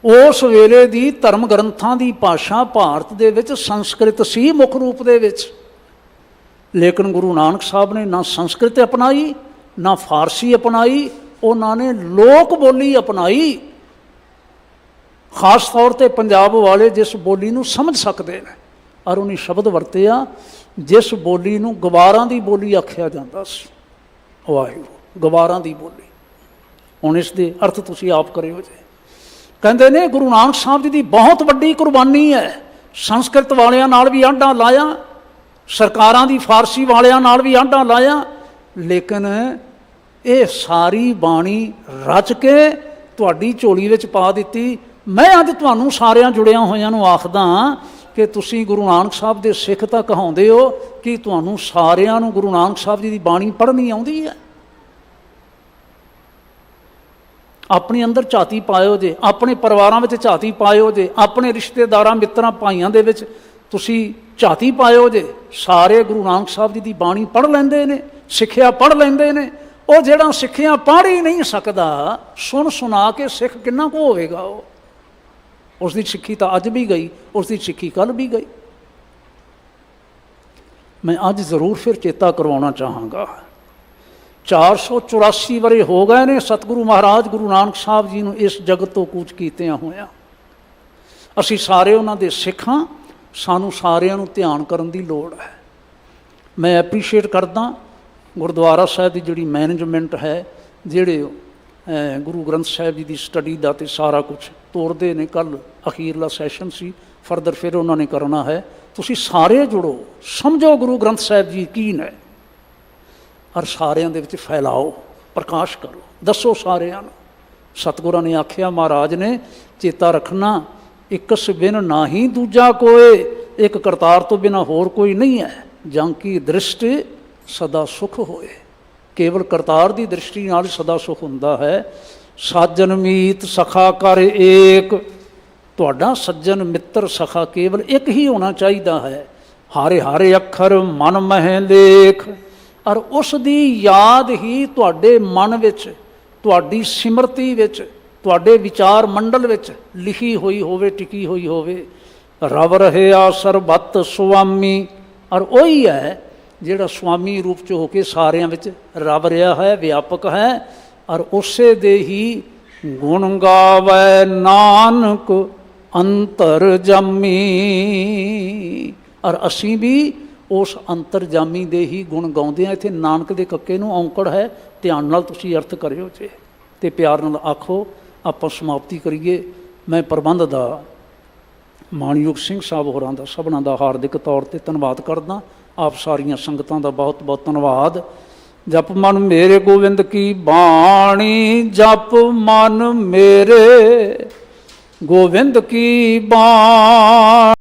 ਉਸ ਵੇਲੇ ਦੀ ਧਰਮ ਗ੍ਰੰਥਾਂ ਦੀ ਭਾਸ਼ਾ ਭਾਰਤ ਦੇ ਵਿੱਚ ਸੰਸਕ੍ਰਿਤ ਸੀ ਮੁੱਖ ਰੂਪ ਦੇ ਵਿੱਚ। ਲੇਕਿਨ ਗੁਰੂ ਨਾਨਕ ਸਾਹਿਬ ਨੇ ਨਾ ਸੰਸਕ੍ਰਿਤ ਅਪਣਾਈ, ਨਾ ਫਾਰਸੀ ਅਪਣਾਈ, ਉਹਨਾਂ ਨੇ ਲੋਕ ਬੋਲੀ ਅਪਣਾਈ। ਖਾਸ ਤੌਰ 'ਤੇ ਪੰਜਾਬ ਵਾਲੇ ਜਿਸ ਬੋਲੀ ਨੂੰ ਸਮਝ ਸਕਦੇ ਨੇ, ਔਰ ਉਹਨੇ ਸ਼ਬਦ ਵਰਤਿਆ ਜਿਸ ਬੋਲੀ ਨੂੰ ਗਵਾਰਾਂ ਦੀ ਬੋਲੀ ਆਖਿਆ ਜਾਂਦਾ ਸੀ। ਵਾਹਿਗੁਰੂ, ਗਵਾਰਾਂ ਦੀ ਬੋਲੀ। ਹੁਣ ਇਸ ਦੇ ਅਰਥ ਤੁਸੀਂ ਆਪ ਕਰਿਓ ਜੇ। ਕਹਿੰਦੇ ਨੇ ਗੁਰੂ ਨਾਨਕ ਸਾਹਿਬ ਜੀ ਦੀ ਬਹੁਤ ਵੱਡੀ ਕੁਰਬਾਨੀ ਹੈ। ਸੰਸਕ੍ਰਿਤ ਵਾਲਿਆਂ ਨਾਲ ਵੀ ਆਂਢਾ ਲਾਇਆ, ਸਰਕਾਰਾਂ ਦੀ ਫਾਰਸੀ ਵਾਲਿਆਂ ਨਾਲ ਵੀ ਆਂਢਾ ਲਾਇਆ, ਲੇਕਿਨ ਇਹ ਸਾਰੀ ਬਾਣੀ ਰਚ ਕੇ ਤੁਹਾਡੀ ਝੋਲੀ ਵਿੱਚ ਪਾ ਦਿੱਤੀ। ਮੈਂ ਅੱਜ ਤੁਹਾਨੂੰ ਸਾਰਿਆਂ ਜੁੜਿਆਂ ਹੋਇਆਂ ਨੂੰ ਆਖਦਾ ਕਿ ਤੁਸੀਂ ਗੁਰੂ ਨਾਨਕ ਸਾਹਿਬ ਦੇ ਸਿੱਖ ਤਾਂ ਕਹਾਉਂਦੇ ਹੋ, ਕਿ ਤੁਹਾਨੂੰ ਸਾਰਿਆਂ ਨੂੰ ਗੁਰੂ ਨਾਨਕ ਸਾਹਿਬ ਜੀ ਦੀ ਬਾਣੀ ਪੜ੍ਹਨੀ ਆਉਂਦੀ ਹੈ? ਆਪਣੇ ਅੰਦਰ ਝਾਤੀ ਪਾਇਓ ਜੇ, ਆਪਣੇ ਪਰਿਵਾਰਾਂ ਵਿੱਚ ਝਾਤੀ ਪਾਇਓ ਜੇ, ਆਪਣੇ ਰਿਸ਼ਤੇਦਾਰਾਂ ਮਿੱਤਰਾਂ ਭਾਈਆਂ ਦੇ ਵਿੱਚ ਤੁਸੀਂ ਝਾਤੀ ਪਾਇਓ ਜੇ। ਸਾਰੇ ਗੁਰੂ ਨਾਨਕ ਸਾਹਿਬ ਜੀ ਦੀ ਬਾਣੀ ਪੜ੍ਹ ਲੈਂਦੇ ਨੇ, ਸਿੱਖਿਆ ਪੜ੍ਹ ਲੈਂਦੇ ਨੇ। ਉਹ ਜਿਹੜਾ ਸਿੱਖਿਆ ਪੜ੍ਹ ਹੀ ਨਹੀਂ ਸਕਦਾ, ਸੁਣ ਸੁਣਾ ਕੇ ਸਿੱਖ ਕਿੰਨਾ ਕੁ ਹੋਵੇਗਾ? ਉਹ ਉਸ ਦੀ ਸਿੱਖੀ ਤਾਂ ਅੱਜ ਵੀ ਗਈ, ਉਸ ਦੀ ਸਿੱਖੀ ਕੱਲ੍ਹ ਵੀ ਗਈ। ਮੈਂ ਅੱਜ ਜ਼ਰੂਰ ਫਿਰ ਚੇਤਾ ਕਰਵਾਉਣਾ ਚਾਹਾਂਗਾ, 484 ਵਰੇ ਹੋ ਗਏ ਨੇ ਸਤਿਗੁਰੂ ਮਹਾਰਾਜ ਗੁਰੂ ਨਾਨਕ ਸਾਹਿਬ ਜੀ ਨੂੰ ਇਸ ਜਗਤ ਤੋਂ ਕੂਚ ਕੀਤਿਆਂ ਹੋਇਆਂ। ਅਸੀਂ ਸਾਰੇ ਉਹਨਾਂ ਦੇ ਸਿੱਖ ਹਾਂ। ਸਾਨੂੰ ਸਾਰਿਆਂ ਨੂੰ ਧਿਆਨ ਕਰਨ ਦੀ ਲੋੜ ਹੈ। ਮੈਂ ਐਪਰੀਸ਼ੀਏਟ ਕਰਦਾ ਗੁਰਦੁਆਰਾ ਸਾਹਿਬ ਦੀ ਜਿਹੜੀ ਮੈਨੇਜਮੈਂਟ ਹੈ, ਜਿਹੜੇ ਗੁਰੂ ਗ੍ਰੰਥ ਸਾਹਿਬ ਜੀ ਦੀ ਸਟੱਡੀ ਦਾ ਅਤੇ ਸਾਰਾ ਕੁਛ ਤੋਰਦੇ ਨੇ। ਕੱਲ੍ਹ ਅਖੀਰਲਾ ਸੈਸ਼ਨ ਸੀ, ਫਰਦਰ ਫਿਰ ਉਹਨਾਂ ਨੇ ਕਰਨਾ ਹੈ। ਤੁਸੀਂ ਸਾਰੇ ਜੁੜੋ, ਸਮਝੋ ਗੁਰੂ ਗ੍ਰੰਥ ਸਾਹਿਬ ਜੀ ਕੀ ਨੇ, ਔਰ ਸਾਰਿਆਂ ਦੇ ਵਿੱਚ ਫੈਲਾਓ, ਪ੍ਰਕਾਸ਼ ਕਰੋ, ਦੱਸੋ ਸਾਰਿਆਂ ਨੂੰ। ਸਤਿਗੁਰਾਂ ਨੇ ਆਖਿਆ, ਮਹਾਰਾਜ ਨੇ, ਚੇਤਾ ਰੱਖਣਾ, ਇਕਸ ਬਿਨ ਨਾਹੀ ਦੂਜਾ ਕੋਏ, ਇੱਕ ਕਰਤਾਰ ਤੋਂ ਬਿਨਾਂ ਹੋਰ ਕੋਈ ਨਹੀਂ ਹੈ। ਜਾਂ ਕੀ ਦ੍ਰਿਸ਼ਟੀ ਸਦਾ ਸੁਖ ਹੋਏ, ਕੇਵਲ ਕਰਤਾਰ ਦੀ ਦ੍ਰਿਸ਼ਟੀ ਨਾਲ ਸਦਾ ਸੁਖ ਹੁੰਦਾ ਹੈ। ਸਾਜਨ ਮੀਤ ਸਖਾ ਕਰ ਏਕ, ਤੁਹਾਡਾ ਸੱਜਣ ਮਿੱਤਰ ਸਖਾ ਕੇਵਲ ਇੱਕ ਹੀ ਹੋਣਾ ਚਾਹੀਦਾ ਹੈ। ਹਾਰੇ ਹਾਰੇ ਅੱਖਰ ਮਨ ਮਹਿ ਲੇਖ, ਔਰ ਉਸ ਦੀ ਯਾਦ ਹੀ ਤੁਹਾਡੇ ਮਨ ਵਿੱਚ, ਤੁਹਾਡੀ ਸਿਮਰਤੀ ਵਿੱਚ, ਤੁਹਾਡੇ ਵਿਚਾਰ ਮੰਡਲ ਵਿੱਚ ਲਿਖੀ ਹੋਈ ਹੋਵੇ, ਟਿਕੀ ਹੋਈ ਹੋਵੇ। ਰਵ ਰਹਿਆ ਸਰਬੱਤ ਸੁਆਮੀ, ਔਰ ਉਹੀ ਹੈ ਜਿਹੜਾ ਸੁਆਮੀ ਰੂਪ 'ਚ ਹੋ ਕੇ ਸਾਰਿਆਂ ਵਿੱਚ ਰਵ ਰਿਹਾ ਹੈ, ਵਿਆਪਕ ਹੈ। ਔਰ ਉਸੇ ਦੇ ਹੀ ਗੁਣ ਗਾਵੈ ਨਾਨਕ ਅੰਤਰਜਾਮੀ, ਔਰ ਅਸੀਂ ਵੀ ਉਸ ਅੰਤਰਜਾਮੀ ਦੇ ਹੀ ਗੁਣ ਗਾਉਂਦੇ ਹਾਂ। ਇੱਥੇ ਨਾਨਕ ਦੇ ਕੱਕੇ ਨੂੰ ਔਂਕੜ ਹੈ, ਧਿਆਨ ਨਾਲ ਤੁਸੀਂ ਅਰਥ ਕਰਿਓ ਜੇ, ਅਤੇ ਪਿਆਰ ਨਾਲ ਆਖੋ। ਆਪਾਂ ਸਮਾਪਤੀ ਕਰੀਏ। ਮੈਂ ਪ੍ਰਬੰਧ ਦਾ ਮਾਣਯੋਗ ਸਿੰਘ ਸਾਹਿਬ ਹੋਰਾਂ ਦਾ ਸਭਨਾਂ ਦਾ ਹਾਰਦਿਕ ਤੌਰ 'ਤੇ ਧੰਨਵਾਦ ਕਰਦਾ। ਆਪ ਸਾਰੀਆਂ ਸੰਗਤਾਂ ਦਾ ਬਹੁਤ ਬਹੁਤ ਧੰਨਵਾਦ। ਜਪ ਮਨ ਮੇਰੇ ਗੋਬਿੰਦ ਕੀ ਬਾਣੀ, ਜਪ ਮਨ ਮੇਰੇ ਗੋਬਿੰਦ ਕੀ ਬਾਣੀ।